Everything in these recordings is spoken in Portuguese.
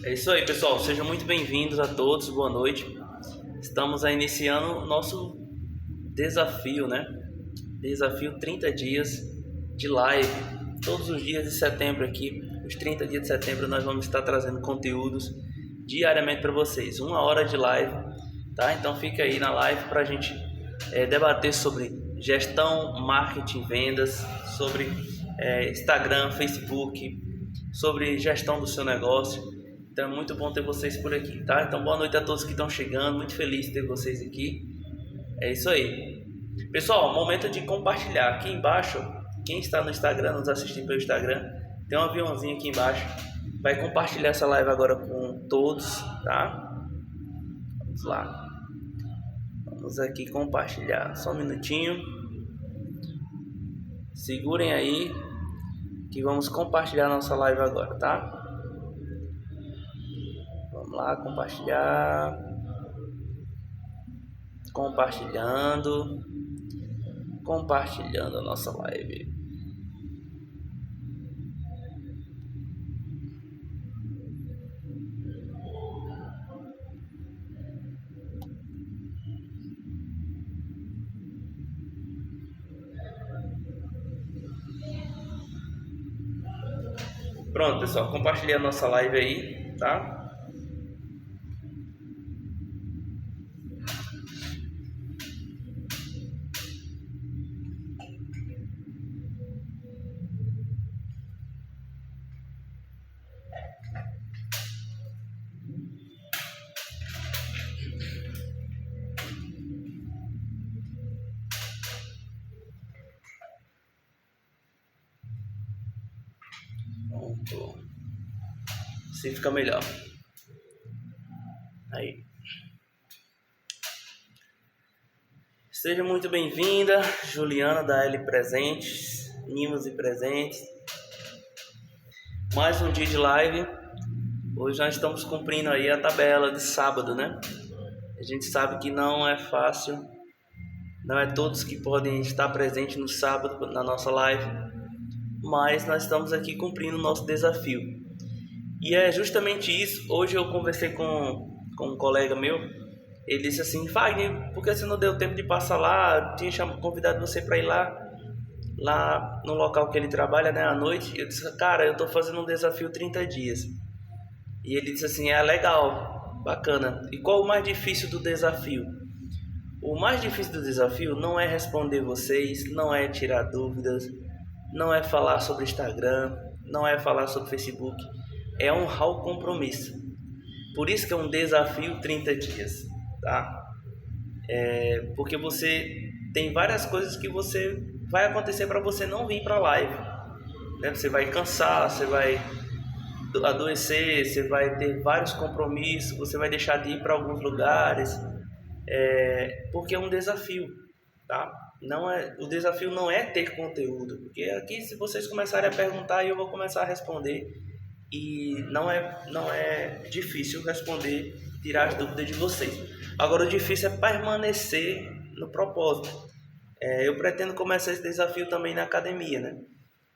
É isso aí, pessoal. Sejam muito bem-vindos a todos. Boa noite. Estamos aí iniciando o nosso desafio, né? Desafio 30 dias de live. Todos os dias de setembro aqui, os 30 dias de setembro, nós vamos estar trazendo conteúdos diariamente para vocês. 1 hora de live, tá? Então fica aí na live para a gente debater sobre gestão, marketing, vendas, sobre Instagram, Facebook, sobre gestão do seu negócio. Então é muito bom ter vocês por aqui, tá? Então boa noite a todos que estão chegando, muito feliz de ter vocês aqui. É isso aí. Pessoal, momento de compartilhar. Aqui embaixo, quem está no Instagram, nos assistindo pelo Instagram, tem um aviãozinho aqui embaixo. Vai compartilhar essa live agora com todos, tá? Vamos lá. Vamos aqui compartilhar. Só um minutinho. Segurem aí que vamos compartilhar nossa live agora, tá? Vamos lá, compartilhar. Compartilhando a nossa live. Pronto, pessoal, compartilhei a nossa live aí, tá? Pronto. Assim fica melhor. Aí. Seja muito bem-vinda, Juliana da L Presentes, Mimos e Presentes. Mais um dia de live. Hoje nós estamos cumprindo aí a tabela de sábado, né? A gente sabe que não é fácil, não é todos que podem estar presentes no sábado na nossa live, mas nós estamos aqui cumprindo o nosso desafio. E é justamente isso. Hoje eu conversei com um colega meu. Ele disse assim: Fagner, por que você não deu tempo de passar lá? Tinha convidado você para ir lá no local que ele trabalha, né, à noite. Eu disse: cara, eu estou fazendo um desafio 30 dias. E ele disse assim: é legal, bacana. E qual o mais difícil do desafio? O mais difícil do desafio não é responder vocês, não é tirar dúvidas, não é falar sobre Instagram, não é falar sobre Facebook, é honrar o compromisso. Por isso que é um desafio 30 dias, tá? Porque você tem várias coisas que vai acontecer para você não vir para a live, né? Você vai cansar, você vai adoecer, você vai ter vários compromissos, você vai deixar de ir para alguns lugares, porque é um desafio, tá? O desafio não é ter conteúdo, porque aqui, se vocês começarem a perguntar, eu vou começar a responder, e não é difícil responder, tirar as dúvidas de vocês. Agora, o difícil é permanecer no propósito. Eu pretendo começar esse desafio também na academia, né?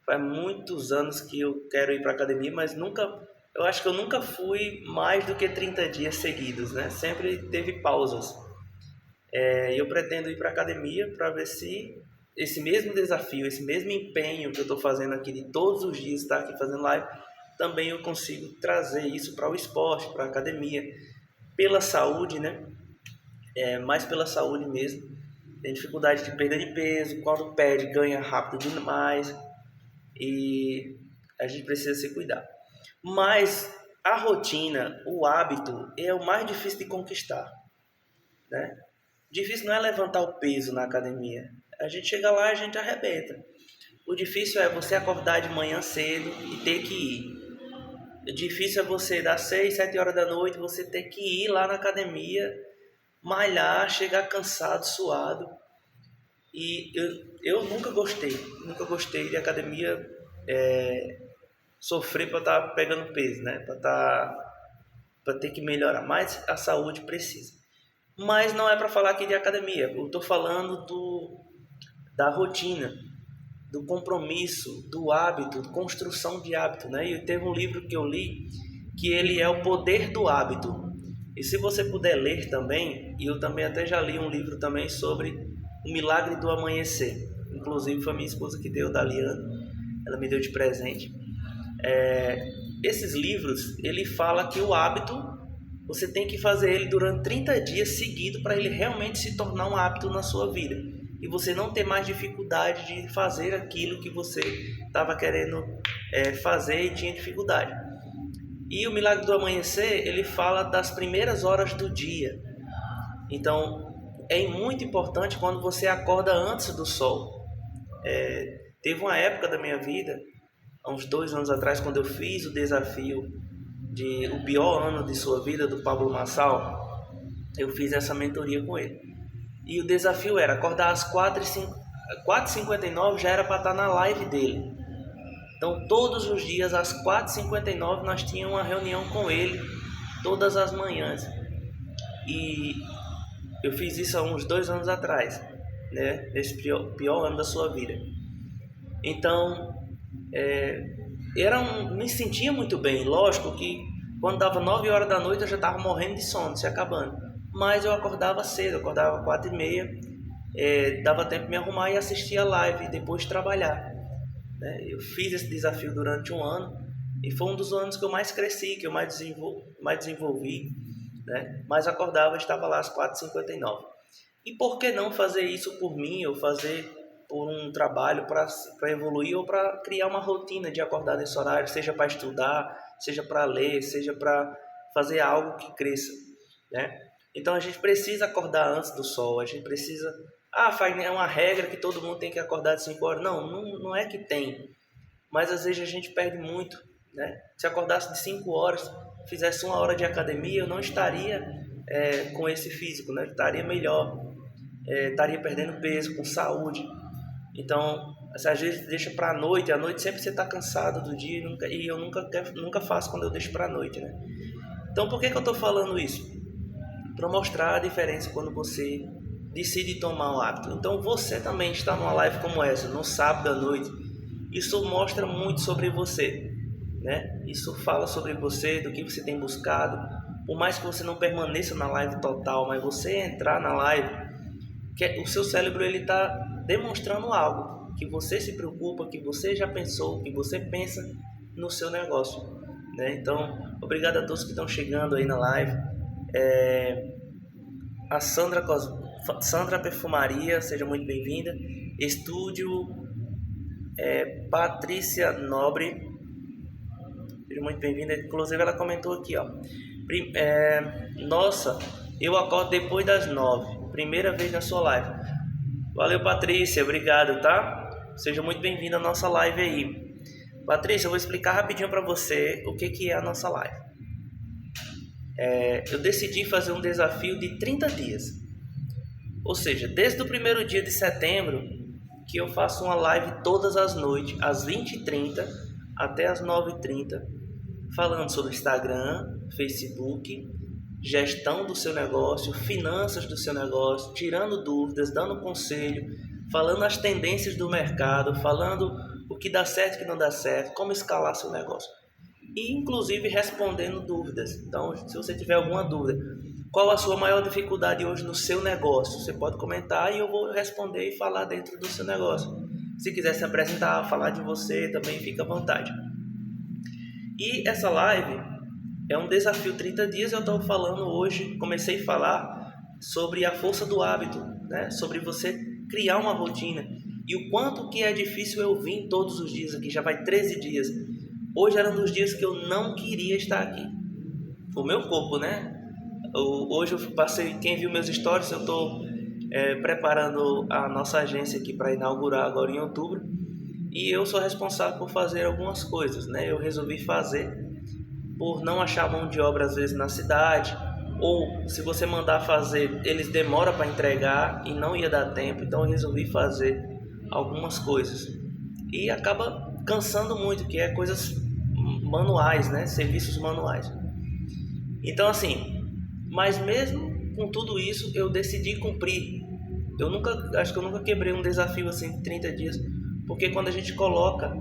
Faz muitos anos que eu quero ir para a academia, mas eu acho que eu nunca fui mais do que 30 dias seguidos, né? Sempre teve pausas. Eu pretendo ir para a academia para ver se esse mesmo desafio, esse mesmo empenho que eu estou fazendo aqui de todos os dias estar aqui fazendo live, também eu consigo trazer isso para o esporte, para a academia, pela saúde, né? Mais pela saúde mesmo. Tem dificuldade de perda de peso, quando perde, ganha rápido demais, e a gente precisa se cuidar. Mas a rotina, o hábito, é o mais difícil de conquistar, né? Difícil não é levantar o peso na academia. A gente chega lá e a gente arrebenta. O difícil é você acordar de manhã cedo e ter que ir. O difícil é você, das 6, 7 horas da noite, você ter que ir lá na academia, malhar, chegar cansado, suado. E eu nunca gostei de academia, sofrer para estar pegando peso, né? Para ter que melhorar. Mas a saúde precisa. Mas não é para falar aqui de academia. Eu estou falando da rotina, do compromisso, do hábito, construção de hábito, né? E teve um livro que eu li que ele é o poder do hábito. E se você puder ler também, e eu também até já li um livro também sobre o milagre do amanhecer. Inclusive foi minha esposa que deu, da Liana, ela me deu de presente. Esses livros, ele fala que o hábito, você tem que fazer ele durante 30 dias seguidos para ele realmente se tornar um hábito na sua vida. E você não ter mais dificuldade de fazer aquilo que você estava querendo fazer e tinha dificuldade. E o milagre do amanhecer, ele fala das primeiras horas do dia. Então, é muito importante quando você acorda antes do sol. Teve uma época da minha vida, há uns 2 anos atrás, quando eu fiz o desafio de o pior ano de sua vida, do Pablo Marçal, eu fiz essa mentoria com ele. E o desafio era acordar às 4h59, já era para estar na live dele. Então, todos os dias, às 4h59, nós tínhamos uma reunião com ele, todas as manhãs. E eu fiz isso há uns 2 anos atrás, né? Nesse pior ano da sua vida. Então, me sentia muito bem. Lógico que quando dava 9 horas da noite, eu já estava morrendo de sono, se acabando. Mas eu acordava cedo, eu acordava 4h30, dava tempo de me arrumar e assistir a live depois de trabalhar. Eu fiz esse desafio durante 1 ano e foi um dos anos que eu mais cresci, que eu mais desenvolvi, né? Mas acordava e estava lá às 4h59. E por que não fazer isso por mim, ou fazer por um trabalho para evoluir, ou para criar uma rotina de acordar nesse horário, seja para estudar, seja para ler, seja para fazer algo que cresça, né? Então a gente precisa acordar antes do sol, a gente precisa... é uma regra que todo mundo tem que acordar de 5 horas. Não é que tem. Mas às vezes a gente perde muito, né? Se acordasse de 5 horas, fizesse 1 hora de academia, eu não estaria com esse físico, né? Estaria melhor, estaria perdendo peso, com saúde. Então, às vezes deixa para a noite sempre você está cansado do dia, e eu nunca faço quando eu deixo para a noite, né? Então, por que eu estou falando isso? Para mostrar a diferença quando você decide tomar um hábito. Então você também está numa live como essa, no sábado à noite. Isso mostra muito sobre você, né? Isso fala sobre você, do que você tem buscado. Por mais que você não permaneça na live total, mas você entrar na live, o seu cérebro ele está demonstrando algo, que você se preocupa, que você já pensou, que você pensa no seu negócio, né? Então, obrigado a todos que estão chegando aí na live. A Sandra Perfumaria, seja muito bem-vinda. Estúdio Patrícia Nobre, seja muito bem-vinda. Inclusive ela comentou aqui, ó. Nossa, eu acordo depois das 9, primeira vez na sua live. Valeu, Patrícia, obrigado, tá? Seja muito bem-vinda à nossa live aí. Patrícia, eu vou explicar rapidinho para você o que é a nossa live. Eu decidi fazer um desafio de 30 dias. Ou seja, desde o primeiro dia de setembro, que eu faço uma live todas as noites, às 20h30 até às 9h30, falando sobre Instagram, Facebook, gestão do seu negócio, finanças do seu negócio, tirando dúvidas, dando conselho, falando as tendências do mercado, falando o que dá certo e o que não dá certo, como escalar seu negócio. E inclusive respondendo dúvidas. Então, se você tiver alguma dúvida, qual a sua maior dificuldade hoje no seu negócio, você pode comentar e eu vou responder e falar dentro do seu negócio. Se quiser se apresentar, falar de você, também fica à vontade. E essa live é um desafio 30 dias. Eu estou falando hoje, comecei a falar sobre a força do hábito, né? Sobre você criar uma rotina. E o quanto que é difícil eu vir todos os dias aqui, já vai 13 dias. Hoje era um dos dias que eu não queria estar aqui. O meu corpo, né? Hoje eu passei, quem viu meus stories, eu estou preparando a nossa agência aqui para inaugurar agora em outubro. E eu sou responsável por fazer algumas coisas, né? Eu resolvi fazer por não achar mão de obra às vezes na cidade. Ou se você mandar fazer, eles demoram para entregar e não ia dar tempo. Então eu resolvi fazer algumas coisas. E acaba cansando muito, que é coisas manuais, né? Serviços manuais. Então assim, mas mesmo com tudo isso, eu decidi cumprir. Acho que eu nunca quebrei um desafio assim de 30 dias, porque quando a gente coloca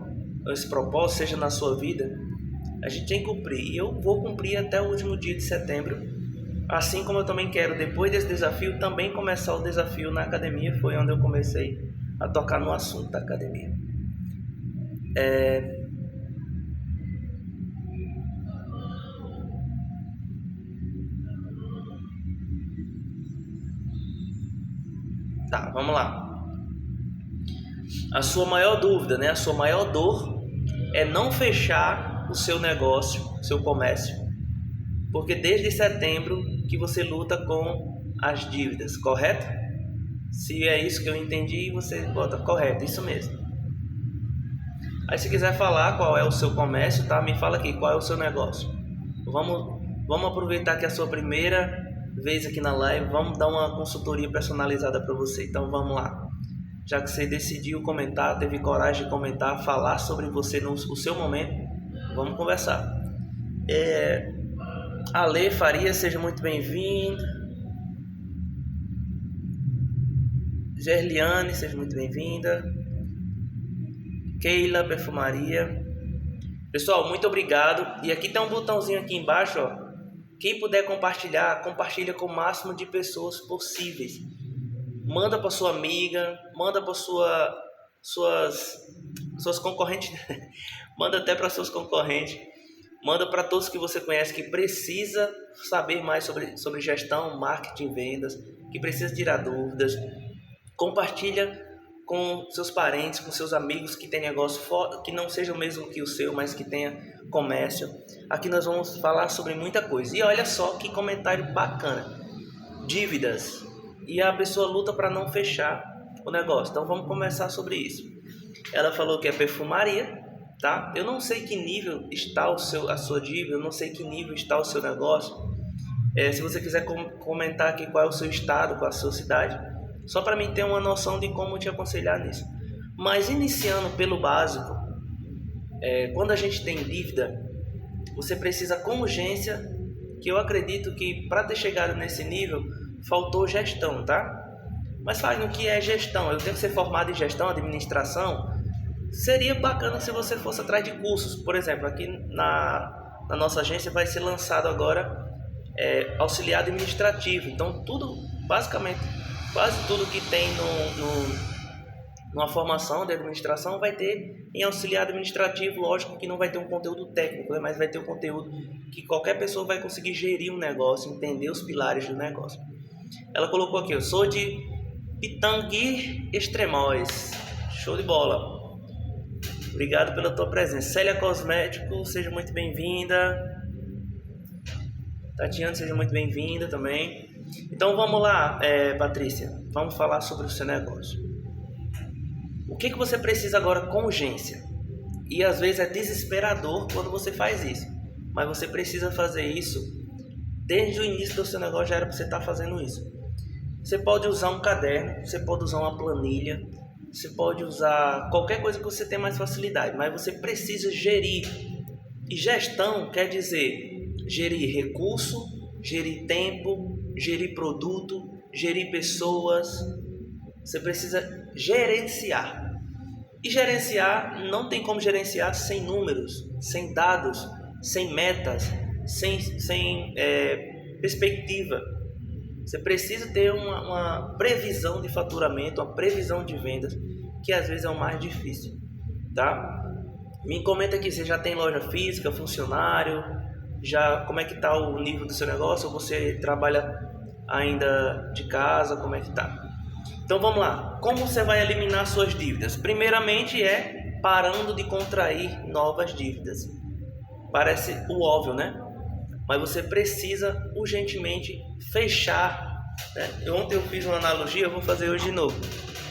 esse propósito, seja na sua vida, A gente tem que cumprir. E eu vou cumprir até o último dia de setembro. Assim como eu também quero, depois desse desafio, também começar o desafio na academia. Foi onde eu comecei a tocar no assunto da academia. Tá, vamos lá. A sua maior dúvida, né? A sua maior dor é não fechar o seu negócio, o seu comércio, porque desde setembro que você luta com as dívidas, correto? Se é isso que eu entendi, você bota correto, isso mesmo. Aí se quiser falar qual é o seu comércio, tá? Me fala aqui, qual é o seu negócio. Vamos aproveitar que é a sua primeira vez aqui na live, vamos dar uma consultoria personalizada para você. Então vamos lá. Já que você decidiu comentar, teve coragem de comentar, falar sobre você no seu momento, vamos conversar. Ale Faria, seja muito bem-vindo. Gerliane, seja muito bem-vinda. Keila Perfumaria. Pessoal, muito obrigado. E aqui tem um botãozinho aqui embaixo, ó. Quem puder compartilhar, compartilha com o máximo de pessoas possíveis. Manda para sua amiga, manda para suas concorrentes, manda até para seus concorrentes, manda para todos que você conhece que precisa saber mais sobre gestão, marketing, vendas, que precisa tirar dúvidas. Compartilha com seus parentes, com seus amigos que tem negócio que não seja o mesmo que o seu, mas que tenha comércio. Aqui nós vamos falar sobre muita coisa. E olha só que comentário bacana. Dívidas. E a pessoa luta para não fechar o negócio. Então vamos conversar sobre isso. Ela falou que é perfumaria, tá? Eu não sei que nível está a sua dívida, eu não sei que nível está o seu negócio. Se você quiser comentar aqui qual é o seu estado, qual é a sua cidade, só para mim ter uma noção de como te aconselhar nisso. Mas iniciando pelo básico, quando a gente tem dívida, você precisa com urgência, que eu acredito que para ter chegado nesse nível, faltou gestão, tá? Mas faz no que é gestão. Eu tenho que ser formado em gestão, administração. Seria bacana se você fosse atrás de cursos. Por exemplo, aqui na nossa agência vai ser lançado agora auxiliar administrativo. Então tudo, basicamente, quase tudo que tem numa formação de administração vai ter em auxiliar administrativo. Lógico que não vai ter um conteúdo técnico, né? Mas vai ter um conteúdo que qualquer pessoa vai conseguir gerir um negócio, entender os pilares do negócio. Ela colocou aqui, eu sou de Pitangui Extremóis. Show de bola. Obrigado pela tua presença. Célia Cosmético, seja muito bem-vinda. Tatiana, seja muito bem-vinda também. Então vamos lá, Patrícia. Vamos falar sobre o seu negócio. O que você precisa agora com urgência? E às vezes é desesperador quando você faz isso. Mas você precisa fazer isso desde o início do seu negócio, já era para você estar fazendo isso. Você pode usar um caderno, você pode usar uma planilha, você pode usar qualquer coisa que você tenha mais facilidade, mas você precisa gerir. E gestão quer dizer gerir recurso, gerir tempo, gerir produto, gerir pessoas. Você precisa gerenciar. E gerenciar não tem como gerenciar sem números, sem dados, sem metas, sem perspectiva. Você precisa ter uma previsão de faturamento, uma previsão de vendas, que às vezes é o mais difícil, tá? Me comenta aqui, você já tem loja física, funcionário, como é que está o nível do seu negócio, ou você trabalha ainda de casa, como é que está? Então vamos lá, como você vai eliminar suas dívidas? Primeiramente parando de contrair novas dívidas. Parece o óbvio, né? Mas você precisa urgentemente fechar, né? Ontem eu fiz uma analogia, eu vou fazer hoje de novo,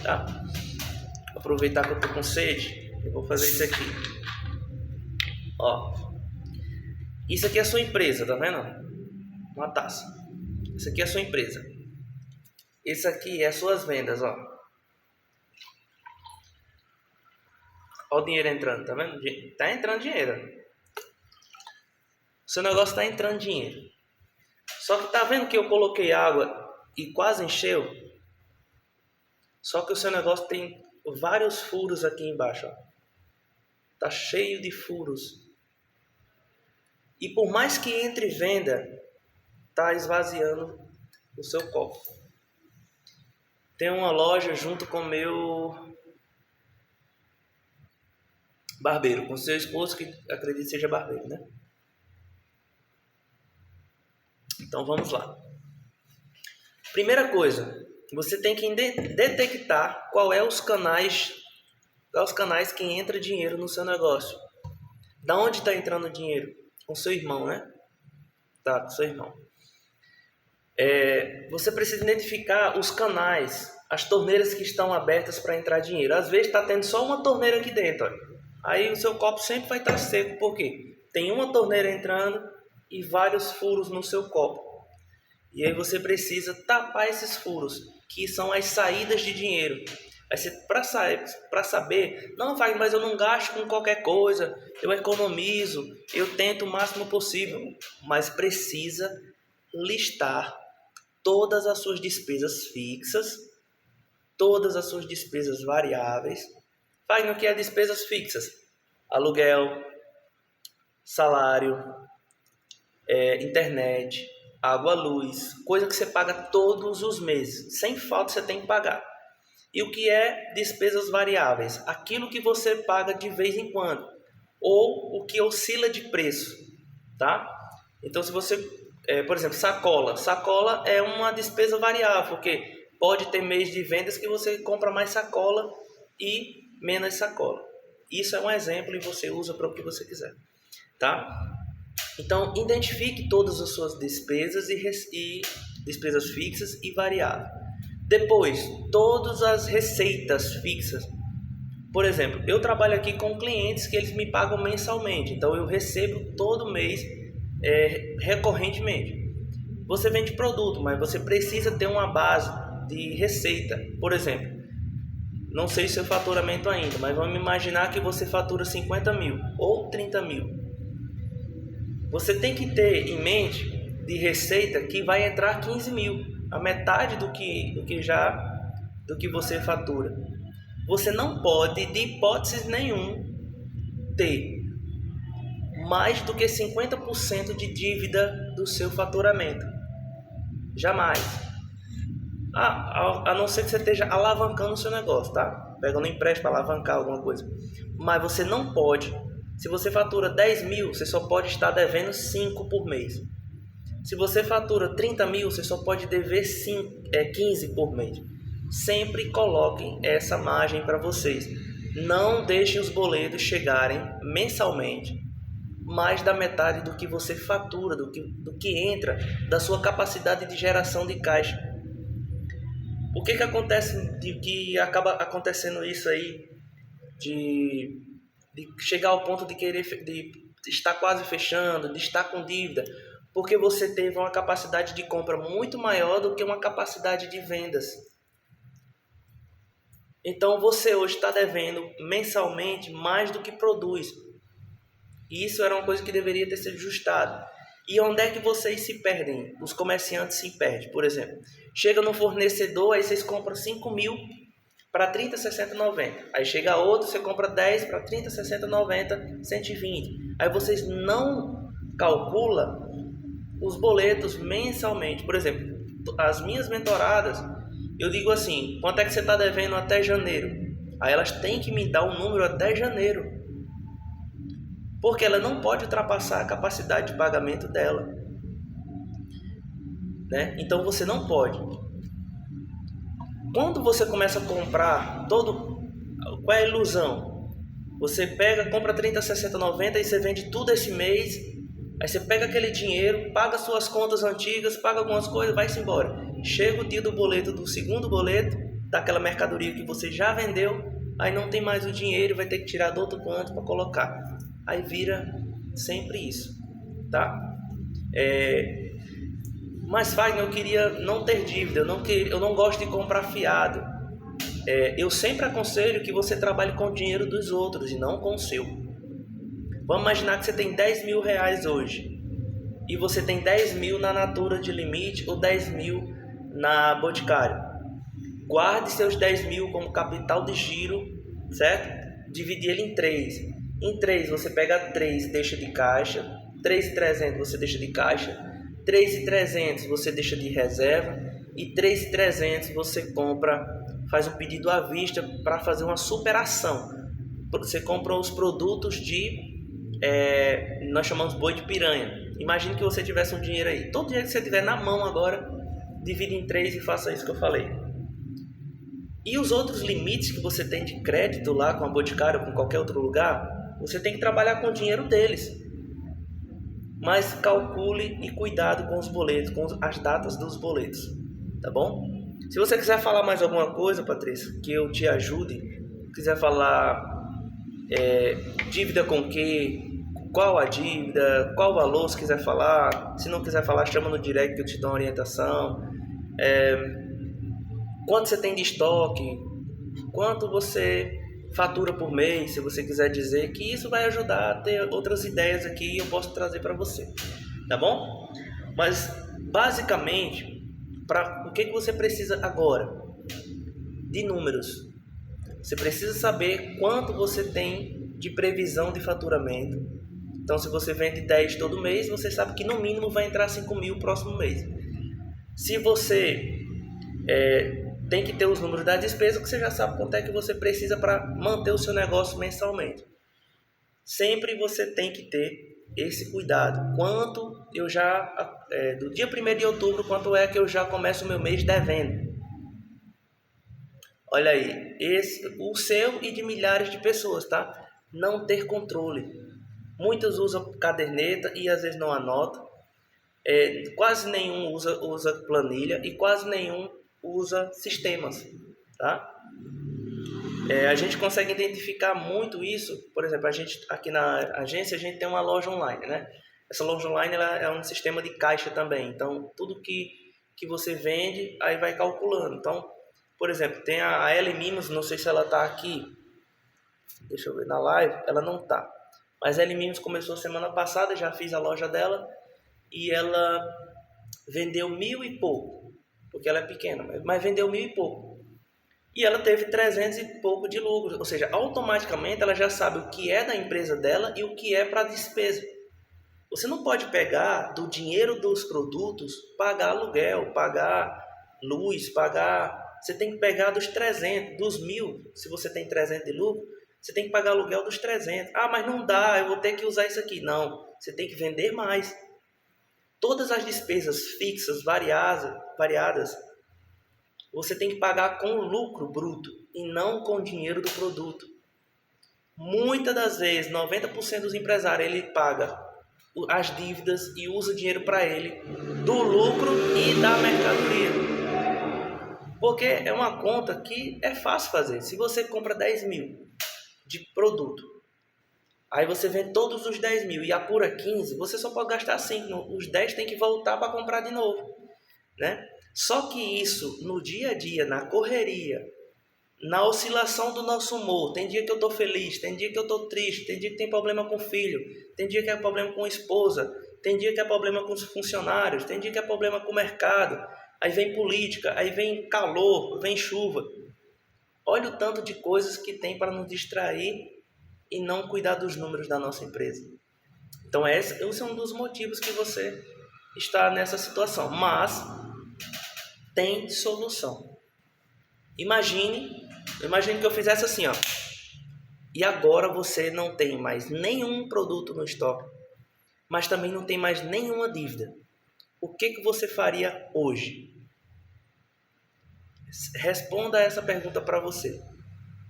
tá? Aproveitar que eu tô com sede, eu vou fazer isso aqui. Ó, isso aqui é a sua empresa, tá vendo? Uma taça. Isso aqui é a sua empresa. Isso aqui é as suas vendas, ó. Ó o dinheiro entrando, tá vendo? Tá entrando dinheiro. O seu negócio tá entrando dinheiro. Só que tá vendo que eu coloquei água e quase encheu? Só que o seu negócio tem vários furos aqui embaixo, ó. Tá cheio de furos. E por mais que entre venda, está esvaziando o seu copo. Tem uma loja junto com o meu barbeiro, com seu esposo, que acredito seja barbeiro, né? Então vamos lá. Primeira coisa, você tem que detectar qual é os canais que entra dinheiro no seu negócio. Da onde está entrando dinheiro? Com seu irmão, né? Tá, com seu irmão. Você precisa identificar os canais, as torneiras que estão abertas para entrar dinheiro. Às vezes está tendo só uma torneira aqui dentro, olha. Aí o seu copo sempre vai estar seco. Por quê? Tem uma torneira entrando e vários furos no seu copo. E aí você precisa tapar esses furos, que são as saídas de dinheiro. Para saber, não, vai, mas eu não gasto com qualquer coisa, eu economizo, eu tento o máximo possível. Mas precisa listar todas as suas despesas fixas, todas as suas despesas variáveis. Faz no que é despesas fixas: aluguel, salário, internet, água, luz, coisa que você paga todos os meses, sem falta você tem que pagar. E o que é despesas variáveis? Aquilo que você paga de vez em quando, ou o que oscila de preço, tá? Então, se você, por exemplo, sacola é uma despesa variável, porque pode ter mês de vendas que você compra mais sacola e menos sacola. Isso é um exemplo e você usa para o que você quiser, tá? Então, identifique todas as suas despesas e despesas fixas e variáveis. Depois, todas as receitas fixas. Por exemplo, eu trabalho aqui com clientes que eles me pagam mensalmente. Então, eu recebo todo mês recorrentemente. Você vende produto, mas você precisa ter uma base de receita. Por exemplo, não sei o seu faturamento ainda, mas vamos imaginar que você fatura 50 mil ou 30 mil. Você tem que ter em mente de receita que vai entrar 15 mil, a metade do que você fatura. Você não pode, de hipótese nenhuma, ter mais do que 50% de dívida do seu faturamento. Jamais. A não ser que você esteja alavancando o seu negócio, tá? Pegando empréstimo para alavancar alguma coisa. Mas você não pode. Se você fatura 10 mil, você só pode estar devendo 5 por mês. Se você fatura 30 mil, você só pode dever 15 por mês. Sempre coloquem essa margem para vocês. Não deixem os boletos chegarem mensalmente mais da metade do que você fatura, do que entra, da sua capacidade de geração de caixa. O que acaba acontecendo isso aí, de chegar ao ponto de estar quase fechando, de estar com dívida, porque você teve uma capacidade de compra muito maior do que uma capacidade de vendas. Então você hoje está devendo mensalmente mais do que produz. E isso era uma coisa que deveria ter sido ajustado. E onde é que vocês se perdem? Os comerciantes se perdem. Por exemplo, chega no fornecedor, aí vocês compram 5 mil para 30, 60, 90. Aí chega outro, você compra 10 para 30, 60, 90, 120. Aí vocês não calculam os boletos mensalmente. Por exemplo, as minhas mentoradas, eu digo assim: quanto é que você está devendo até janeiro? Aí elas têm que me dar um número até janeiro, porque ela não pode ultrapassar a capacidade de pagamento dela, né? Então você não pode. Quando você começa a comprar qual é a ilusão? Você compra 30, 60, 90 e você vende tudo esse mês. Aí você pega aquele dinheiro, paga suas contas antigas, paga algumas coisas, vai-se embora. Chega o dia do boleto, do segundo boleto, daquela mercadoria que você já vendeu, aí não tem mais o dinheiro, vai ter que tirar do outro canto para colocar. Aí vira sempre isso, tá? Mas Fagner, eu queria não ter dívida, eu não gosto de comprar fiado. Eu sempre aconselho que você trabalhe com o dinheiro dos outros e não com o seu. Vamos imaginar que você tem 10 mil reais hoje e você tem 10 mil na Natura de limite ou 10 mil na Boticário. Guarde seus 10 mil como capital de giro, certo? Divide ele em 3. Em 3 você pega 3, deixa de caixa. 3.300 você deixa de caixa, 3.300 você deixa de reserva e 3.300 você compra, faz um pedido à vista para fazer uma superação. Você compra os produtos nós chamamos boi de piranha. Imagine que você tivesse um dinheiro aí, todo dinheiro que você tiver na mão agora, divide em 3 e faça isso que eu falei. E os outros limites que você tem de crédito lá com a Boticário ou com qualquer outro lugar, você tem que trabalhar com o dinheiro deles. Mas calcule e cuidado com os boletos, com as datas dos boletos, tá bom? Se você quiser falar mais alguma coisa, Patrícia, que eu te ajude, quiser falar dívida com que, qual a dívida, qual o valor, se quiser falar, se não quiser falar, chama no direct que eu te dou uma orientação. Quanto você tem de estoque, quanto você fatura por mês, se você quiser dizer, que isso vai ajudar a ter outras ideias aqui e eu posso trazer para você, tá bom? Mas basicamente, o que você precisa agora? De números. Você precisa saber quanto você tem de previsão de faturamento. Então, se você vende 10 todo mês, você sabe que no mínimo vai entrar 5.000 no próximo mês. Se você tem que ter os números da despesa, que você já sabe quanto é que você precisa para manter o seu negócio mensalmente. Sempre você tem que ter esse cuidado. Quanto eu já, do dia 1º de outubro, quanto é que eu já começo o meu mês devendo? Olha aí, o seu e de milhares de pessoas, tá? Não ter controle. Muitos usam caderneta e às vezes não anotam. Quase nenhum usa planilha e quase nenhum usa sistemas, tá? A gente consegue identificar muito isso. Por exemplo, a gente aqui na agência a gente tem uma loja online, né? Essa loja online ela é um sistema de caixa também. Então, tudo que você vende, aí vai calculando. Então, por exemplo, tem a L Mimos, não sei se ela está aqui. Deixa eu ver na live, ela não está. Mas a L Mimos começou semana passada, já fiz a loja dela e ela vendeu 1.000 e pouco, porque ela é pequena, mas vendeu 1.000 e pouco. E ela teve 300 e pouco de lucro, ou seja, automaticamente ela já sabe o que é da empresa dela e o que é para despesa. Você não pode pegar do dinheiro dos produtos, pagar aluguel, pagar luz, você tem que pegar dos 300, dos 1.000, se você tem 300 de lucro, você tem que pagar aluguel dos 300. Ah, mas não dá, eu vou ter que usar isso aqui. Não, você tem que vender mais. Todas as despesas fixas, variadas, você tem que pagar com o lucro bruto e não com o dinheiro do produto. Muitas das vezes, 90% dos empresários, ele paga as dívidas e usa o dinheiro para ele do lucro e da mercadoria. Porque é uma conta que é fácil fazer. Se você compra 10.000 de produto, aí você vende todos os 10.000 e apura 15, você só pode gastar 5. Os 10 tem que voltar para comprar de novo, né? Só que isso, no dia a dia, na correria, na oscilação do nosso humor, tem dia que eu estou feliz, tem dia que eu estou triste, tem dia que tem problema com o filho, tem dia que é problema com a esposa, tem dia que é problema com os funcionários, tem dia que é problema com o mercado, aí vem política, aí vem calor, vem chuva. Olha o tanto de coisas que tem para nos distrair e não cuidar dos números da nossa empresa. Então esse é um dos motivos que você está nessa situação, mas tem solução. Imagine que eu fizesse assim, ó. E agora você não tem mais nenhum produto no estoque, mas também não tem mais nenhuma dívida. O que você faria hoje? Responda essa pergunta para você.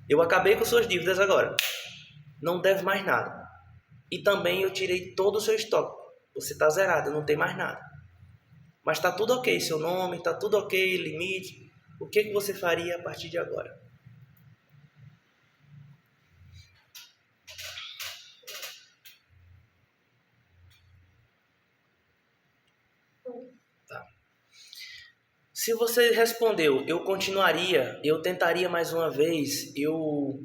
Eu acabei com suas dívidas agora. Não deve mais nada. E também eu tirei todo o seu estoque. Você está zerado, não tem mais nada. Mas está tudo ok, seu nome, está tudo ok, limite. O que você faria a partir de agora? Tá. Se você respondeu, eu continuaria, eu tentaria mais uma vez, eu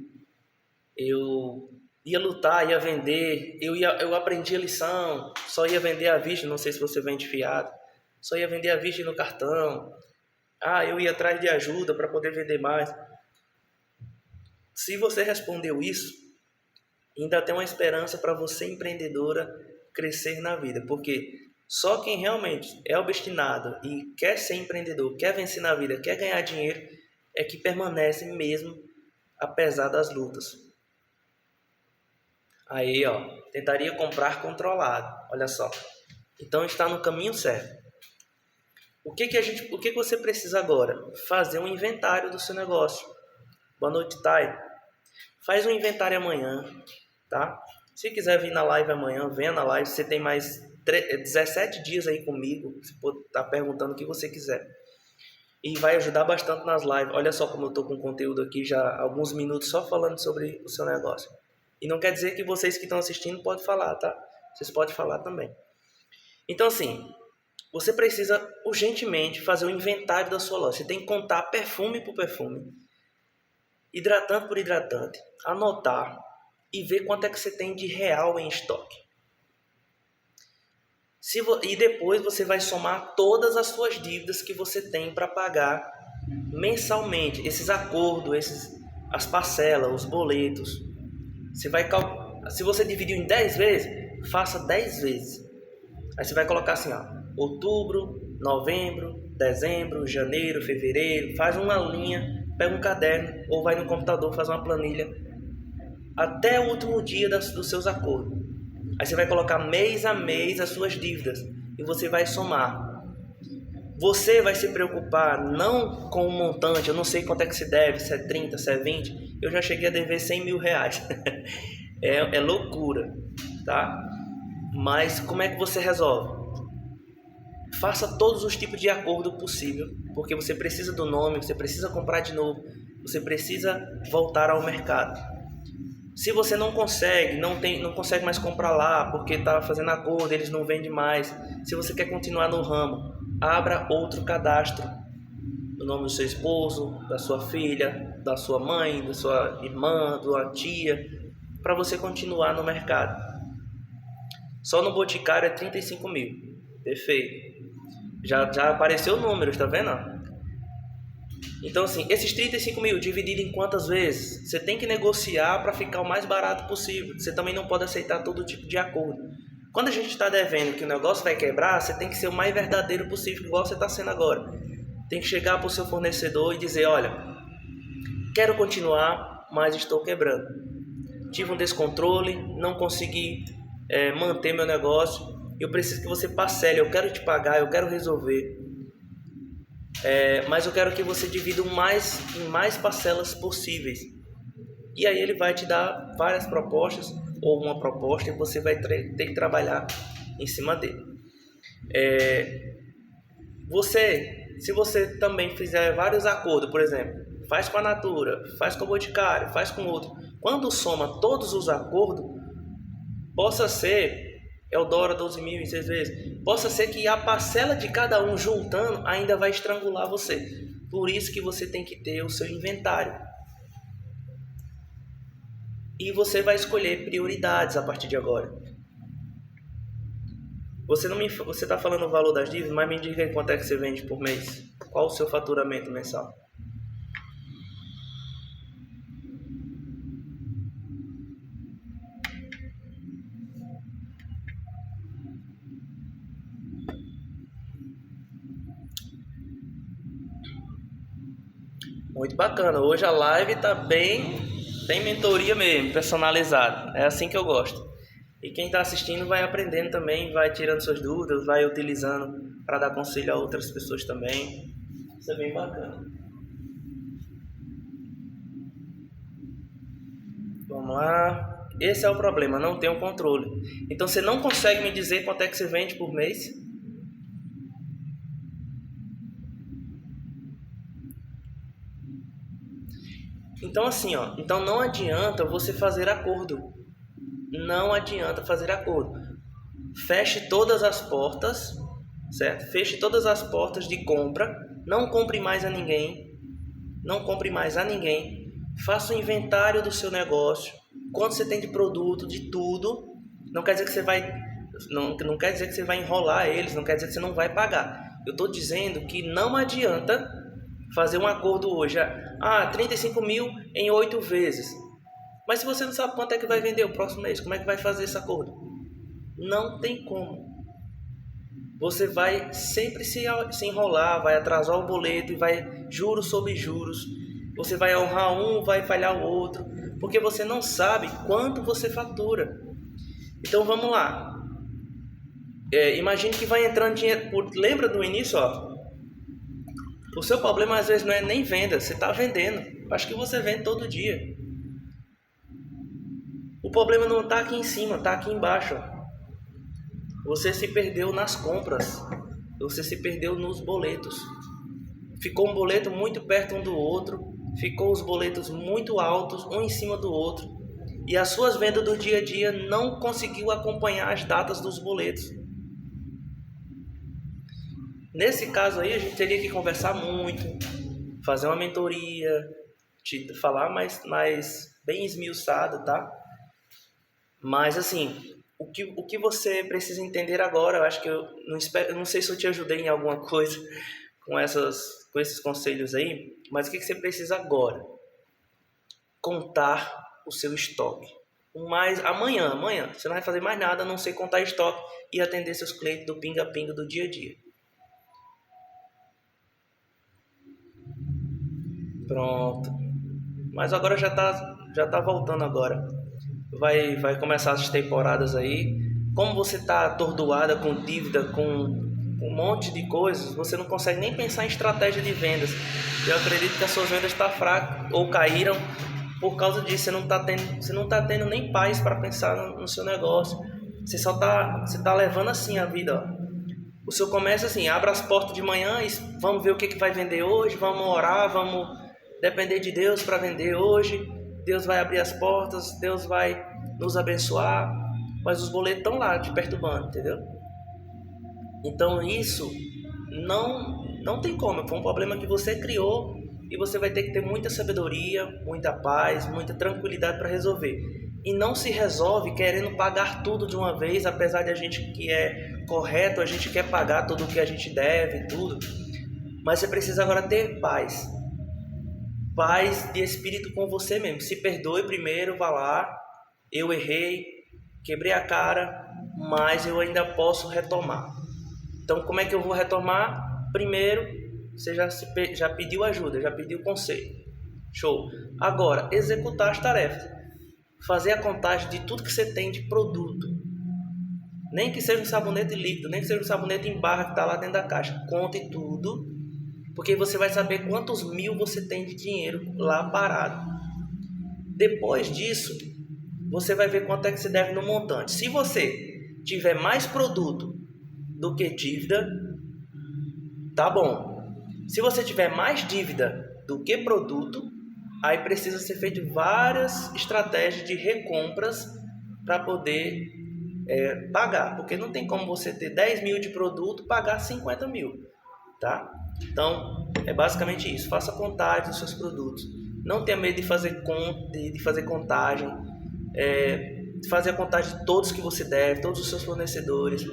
ia lutar, ia vender, eu aprendi a lição, só ia vender à vista, não sei se você vende fiado, só ia vender à vista no cartão. Eu ia atrás de ajuda para poder vender mais. Se você respondeu isso, ainda tem uma esperança para você, empreendedora, crescer na vida, porque só quem realmente é obstinado e quer ser empreendedor, quer vencer na vida, quer ganhar dinheiro, é que permanece mesmo apesar das lutas. Aí, ó, tentaria comprar controlado, olha só. Então está no caminho certo. O que você precisa agora? Fazer um inventário do seu negócio. Boa noite, Thay. Faz um inventário amanhã, tá? Se quiser vir na live amanhã, venha na live. Você tem mais 17 dias aí comigo. Você pode estar perguntando o que você quiser. E vai ajudar bastante nas lives. Olha só como eu estou com conteúdo aqui já há alguns minutos só falando sobre o seu negócio. E não quer dizer que vocês que estão assistindo podem falar, tá? Vocês podem falar também. Então, assim, você precisa urgentemente fazer o inventário da sua loja. Você tem que contar perfume por perfume, hidratante por hidratante, anotar e ver quanto é que você tem de real em estoque. E depois você vai somar todas as suas dívidas que você tem para pagar mensalmente. Esses acordos, as parcelas, os boletos. Se você dividiu em 10 vezes, faça 10 vezes. Aí você vai colocar assim, ó, outubro, novembro, dezembro, janeiro, fevereiro. Faz uma linha, pega um caderno ou vai no computador, faz uma planilha até o último dia dos seus acordos. Aí você vai colocar mês a mês as suas dívidas e você vai somar. Você vai se preocupar não com o montante, eu não sei quanto é que se deve, se é 30, se é 20. Eu já cheguei a dever 100 mil reais. É loucura, tá? Mas como é que você resolve? Faça todos os tipos de acordo possível, porque você precisa do nome, você precisa comprar de novo, você precisa voltar ao mercado. Se você não consegue, não consegue mais comprar lá porque está fazendo acordo, eles não vendem mais. Se você quer continuar no ramo, abra outro cadastro no nome do seu esposo, da sua filha, da sua mãe, da sua irmã, da sua tia, para você continuar no mercado. Só no Boticário é 35 mil. Perfeito. Já apareceu o número, tá vendo? Então, assim, esses 35 mil dividido em quantas vezes? Você tem que negociar para ficar o mais barato possível. Você também não pode aceitar todo tipo de acordo. Quando a gente está devendo que o negócio vai quebrar, você tem que ser o mais verdadeiro possível, igual você está sendo agora. Tem que chegar para o seu fornecedor e dizer, olha, quero continuar, mas estou quebrando. Tive um descontrole, não consegui manter meu negócio. Eu preciso que você parcele, eu quero te pagar, eu quero resolver. Mas eu quero que você divida em mais parcelas possíveis. E aí ele vai te dar várias propostas ou uma proposta e você vai ter que trabalhar em cima dele. Se você também fizer vários acordos, por exemplo, faz com a Natura, faz com o Boticário, faz com outro. Quando soma todos os acordos, possa ser Eudora 12 mil em 6 vezes. Possa ser que a parcela de cada um juntando ainda vai estrangular você. Por isso que você tem que ter o seu inventário. E você vai escolher prioridades a partir de agora. Você está falando o valor das dívidas, mas me diga aí quanto é que você vende por mês. Qual o seu faturamento mensal? Muito bacana. Hoje a live tá bem mentoria mesmo, personalizada. É assim que eu gosto. E quem está assistindo vai aprendendo também, vai tirando suas dúvidas, vai utilizando para dar conselho a outras pessoas também. Isso é bem bacana. Vamos lá. Esse é o problema, não tenho controle. Então você não consegue me dizer quanto é que você vende por mês? Então assim, ó, então não adianta você fazer acordo. Não adianta fazer acordo. Feche todas as portas, certo? Feche todas as portas de compra. Não compre mais a ninguém. Não compre mais a ninguém. Faça um inventário do seu negócio. Quanto você tem de produto, de tudo. Não quer dizer que você vai, não quer dizer que você vai enrolar eles. Não quer dizer que você não vai pagar. Eu estou dizendo que não adianta fazer um acordo hoje. 35 mil em 8 vezes. Mas se você não sabe quanto é que vai vender o próximo mês, como é que vai fazer esse acordo? Não tem como. Você vai sempre se enrolar, vai atrasar o boleto e vai juros sobre juros. Você vai honrar um, vai falhar o outro, porque você não sabe quanto você fatura. Então vamos lá. Imagine que vai entrando dinheiro. Lembra do início, ó? O seu problema às vezes não é nem venda, você está vendendo. Acho que você vende todo dia. O problema não está aqui em cima, está aqui embaixo. Você se perdeu nas compras. Você se perdeu nos boletos. Ficou um boleto muito perto um do outro. Ficou os boletos muito altos, um em cima do outro. E as suas vendas do dia a dia não conseguiu acompanhar as datas dos boletos. Nesse caso aí, a gente teria que conversar muito, fazer uma mentoria, te falar mais bem esmiuçado, tá? Mas assim, o que você precisa entender agora, eu acho que eu não sei se eu te ajudei em alguma coisa com esses conselhos aí, mas o que você precisa agora? Contar o seu estoque. Amanhã, você não vai fazer mais nada a não ser contar estoque e atender seus clientes do pinga-pinga do dia a dia. Pronto. Mas agora já tá voltando agora. Vai começar as temporadas aí. Como você tá atordoada com dívida, com um monte de coisas, você não consegue nem pensar em estratégia de vendas. Eu acredito que as suas vendas estão fracas ou caíram por causa disso. Você não tá tendo nem paz para pensar no seu negócio. Você tá levando assim a vida, ó. O seu comércio assim, abre as portas de manhã e vamos ver o que vai vender hoje, vamos orar, vamos depender de Deus para vender hoje. Deus vai abrir as portas, Deus vai nos abençoar, mas os boletos estão lá te perturbando, entendeu? Então isso não tem como, foi um problema que você criou e você vai ter que ter muita sabedoria, muita paz, muita tranquilidade para resolver. E não se resolve querendo pagar tudo de uma vez, apesar de a gente que é correto, a gente quer pagar tudo o que a gente deve, tudo. Mas você precisa agora ter paz. Paz de espírito com você mesmo. Se perdoe primeiro, vá lá. Eu errei, quebrei a cara, mas eu ainda posso retomar. Então, como é que eu vou retomar? Primeiro, você já pediu ajuda, já pediu conselho. Show. Agora, executar as tarefas. Fazer a contagem de tudo que você tem de produto. Nem que seja um sabonete líquido, nem que seja um sabonete em barra que está lá dentro da caixa. Conte tudo, porque você vai saber quantos mil você tem de dinheiro lá parado. Depois disso, você vai ver quanto é que você deve no montante. Se você tiver mais produto do que dívida, tá bom. Se você tiver mais dívida do que produto, aí precisa ser feito várias estratégias de recompras para poder pagar. Porque não tem como você ter 10 mil de produto e pagar 50 mil. Tá? Então, é basicamente isso. Faça contagem dos seus produtos. Não tenha medo de fazer contagem. Fazer a contagem de todos que você deve, todos os seus fornecedores.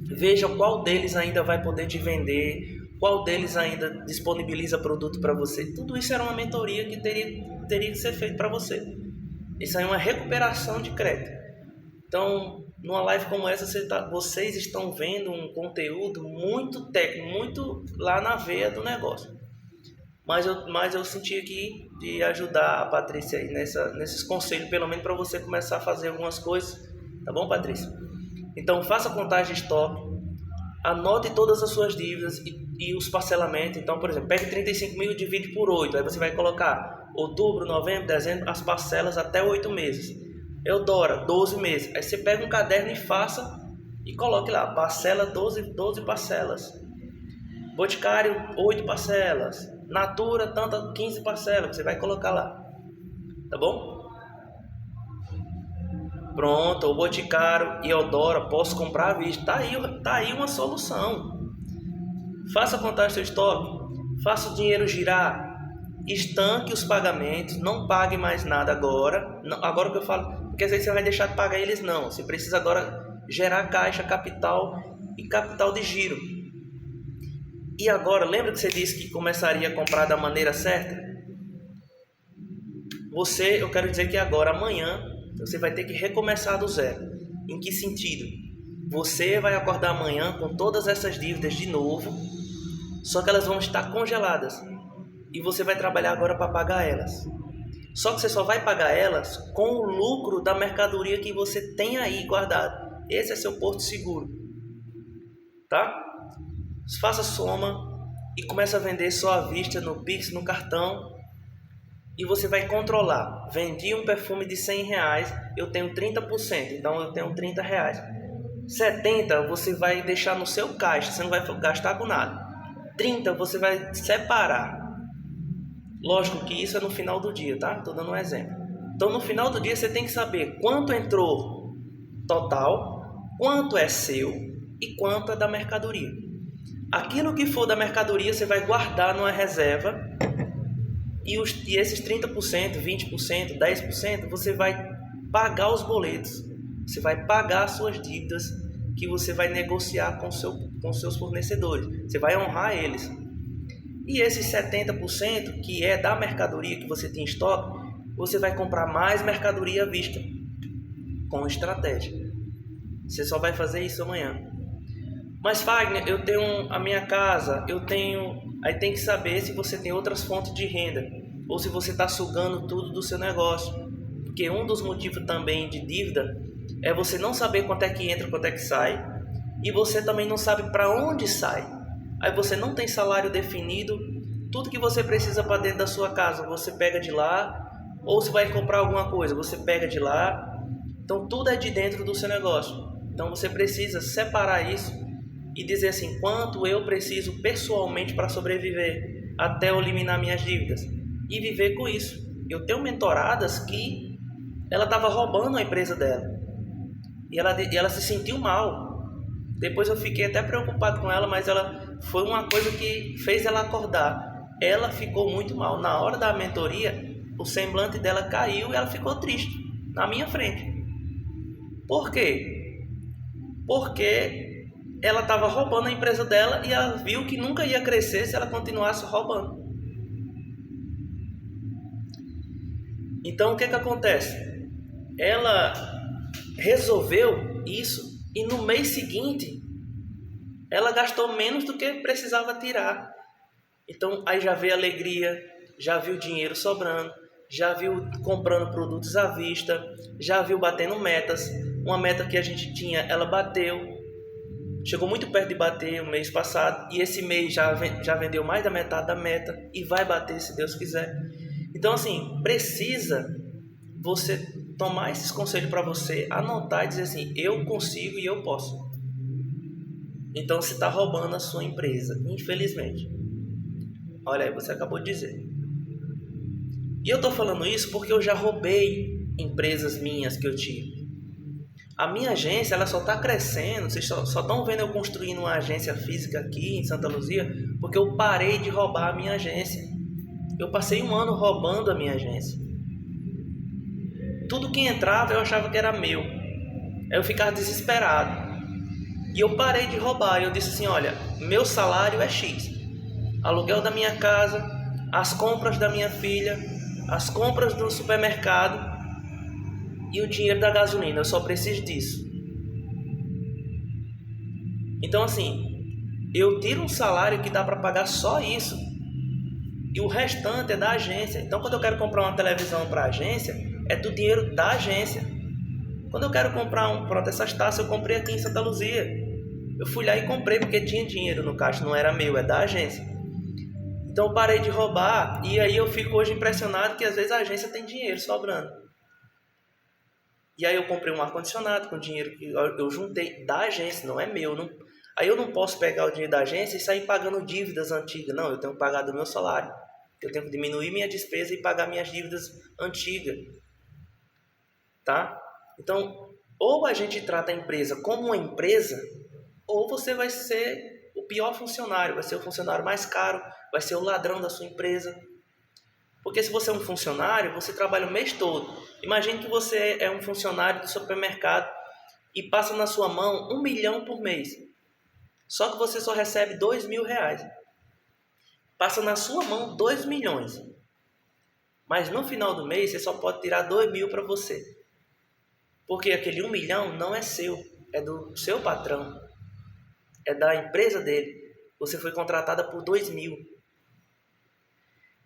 Veja qual deles ainda vai poder te vender, qual deles ainda disponibiliza produto para você. Tudo isso era uma mentoria que teria que ser feito para você. Isso aí é uma recuperação de crédito. Então, numa live como essa, vocês estão vendo um conteúdo muito técnico, muito lá na veia do negócio. Mas eu senti aqui de ajudar a Patrícia aí nesses conselhos, pelo menos para você começar a fazer algumas coisas. Tá bom, Patrícia? Então, faça contagem de estoque, anote todas as suas dívidas e os parcelamentos. Então, por exemplo, pegue 35 mil e divide por 8. Aí você vai colocar outubro, novembro, dezembro, as parcelas até 8 meses. Eudora, 12 meses. Aí você pega um caderno e faça e coloque lá, parcela 12 parcelas. Boticário, 8 parcelas. Natura, 15 parcelas. Você vai colocar lá. Tá bom? Pronto, o Boticário e Eudora, posso comprar à vista. Tá aí uma solução. Faça contagem do seu estoque. Faça o dinheiro girar. Estanque os pagamentos. Não pague mais nada agora. Não, agora que eu falo, porque às vezes você vai deixar de pagar eles, não. Você precisa agora gerar caixa, capital e capital de giro. E agora, lembra que você disse que começaria a comprar da maneira certa? Eu quero dizer que agora, amanhã, você vai ter que recomeçar do zero. Em que sentido? Você vai acordar amanhã com todas essas dívidas de novo, só que elas vão estar congeladas. E você vai trabalhar agora para pagar elas. Só que você só vai pagar elas com o lucro da mercadoria que você tem aí guardado. Esse é seu porto seguro. Tá? Faça soma e comece a vender só à vista, no Pix, no cartão. E você vai controlar. Vendi um perfume de R$100, eu tenho 30%, então eu tenho R$30. 70 você vai deixar no seu caixa, você não vai gastar com nada. 30 você vai separar. Lógico que isso é no final do dia, tá? Estou dando um exemplo. Então no final do dia você tem que saber quanto entrou total, quanto é seu e quanto é da mercadoria. Aquilo que for da mercadoria você vai guardar numa reserva e esses 30%, 20%, 10% você vai pagar os boletos, você vai pagar as suas dívidas que você vai negociar com seus fornecedores, você vai honrar eles. E esses 70% que é da mercadoria que você tem em estoque, você vai comprar mais mercadoria à vista, com estratégia. Você só vai fazer isso amanhã. Mas Fagner, eu tenho a minha casa, Aí tem que saber se você tem outras fontes de renda, ou se você está sugando tudo do seu negócio. Porque um dos motivos também de dívida é você não saber quanto é que entra, quanto é que sai, e você também não sabe para onde sai. Aí você não tem salário definido, tudo que você precisa para dentro da sua casa, você pega de lá, ou se vai comprar alguma coisa, você pega de lá. Então tudo é de dentro do seu negócio. Então você precisa separar isso e dizer assim, quanto eu preciso pessoalmente para sobreviver, até eu eliminar minhas dívidas, e viver com isso. Eu tenho mentoradas que ela estava roubando a empresa dela, e ela se sentiu mal. Depois eu fiquei até preocupado com ela, mas foi uma coisa que fez ela acordar. Ela ficou muito mal. Na hora da mentoria, o semblante dela caiu e ela ficou triste, na minha frente. Por quê? Porque ela estava roubando a empresa dela e ela viu que nunca ia crescer se ela continuasse roubando. Então o que acontece? Ela resolveu isso e no mês seguinte ela gastou menos do que precisava tirar. Então aí já veio alegria, já viu dinheiro sobrando, já viu comprando produtos à vista, já viu batendo metas. Uma meta que a gente tinha, ela bateu, chegou muito perto de bater o mês passado, e esse mês já vendeu mais da metade da meta e vai bater se Deus quiser. Então assim, precisa você tomar esses conselhos para você, anotar e dizer assim, eu consigo e eu posso. Então você está roubando a sua empresa, infelizmente. Olha aí, você acabou de dizer. E eu estou falando isso porque eu já roubei empresas minhas que eu tive. A minha agência, ela só está crescendo, vocês só estão vendo eu construindo uma agência física aqui em Santa Luzia, porque eu parei de roubar a minha agência. Eu passei 1 ano roubando a minha agência. Tudo que entrava eu achava que era meu. Aí eu ficava desesperado. E eu parei de roubar. Eu disse assim, olha, meu salário é X. Aluguel da minha casa, as compras da minha filha, as compras do supermercado e o dinheiro da gasolina. Eu só preciso disso. Então assim, eu tiro um salário que dá para pagar só isso. E o restante é da agência. Então quando eu quero comprar uma televisão para a agência, é do dinheiro da agência. Quando eu quero comprar essas taças, eu comprei aqui em Santa Luzia. Eu fui lá e comprei porque tinha dinheiro no caixa, não era meu, é da agência. Então eu parei de roubar e aí eu fico hoje impressionado que às vezes a agência tem dinheiro sobrando. E aí eu comprei um ar-condicionado com dinheiro que eu juntei da agência, não é meu. Não... Aí eu não posso pegar o dinheiro da agência e sair pagando dívidas antigas. Não, eu tenho que pagar do meu salário. Eu tenho que diminuir minha despesa e pagar minhas dívidas antigas. Tá? Então, ou a gente trata a empresa como uma empresa, ou você vai ser o pior funcionário, vai ser o funcionário mais caro, vai ser o ladrão da sua empresa. Porque se você é um funcionário, você trabalha o mês todo. Imagine que você é um funcionário do supermercado e passa na sua mão 1 milhão por mês. Só que você só recebe R$2.000. Passa na sua mão 2 milhões. Mas no final do mês, você só pode tirar 2.000 para você. Porque aquele 1 milhão não é seu, é do seu patrão, é da empresa dele. Você foi contratada por 2.000.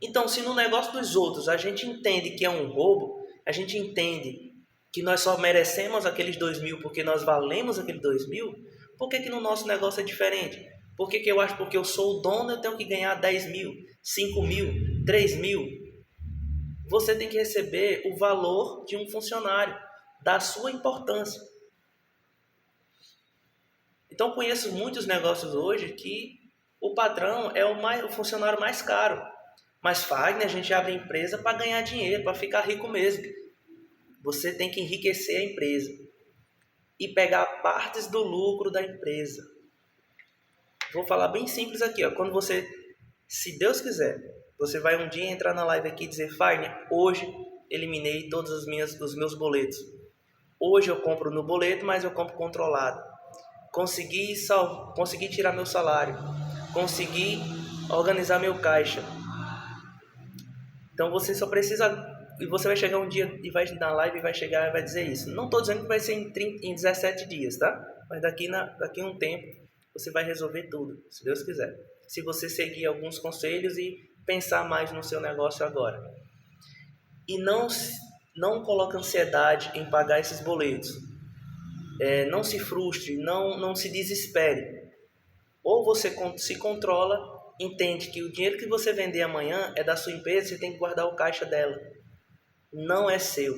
Então, se no negócio dos outros a gente entende que é um roubo, a gente entende que nós só merecemos aqueles 2.000 porque nós valemos aqueles 2.000, por que no nosso negócio é diferente? Por que eu acho que porque eu sou o dono eu tenho que ganhar 10.000, 5.000, 3.000? Você tem que receber o valor de um funcionário, da sua importância. Então, conheço muitos negócios hoje que o patrão é o funcionário mais caro. Mas Fagner, a gente abre empresa para ganhar dinheiro, para ficar rico mesmo. Você tem que enriquecer a empresa e pegar partes do lucro da empresa. Vou falar bem simples aqui, ó. Quando você, se Deus quiser, você vai um dia entrar na live aqui e dizer: Fagner, hoje eliminei todos os meus boletos. Hoje eu compro no boleto, mas eu compro controlado. Consegui tirar meu salário. Consegui organizar meu caixa. Então você só precisa... E você vai chegar um dia e vai na live e vai chegar e vai dizer isso. Não estou dizendo que vai ser em 17 dias, tá? Mas daqui a um tempo você vai resolver tudo, se Deus quiser. Se você seguir alguns conselhos e pensar mais no seu negócio agora. E não coloque ansiedade em pagar esses boletos. Não se frustre, não se desespere. Ou você se controla, entende que o dinheiro que você vender amanhã é da sua empresa, você tem que guardar o caixa dela. Não é seu.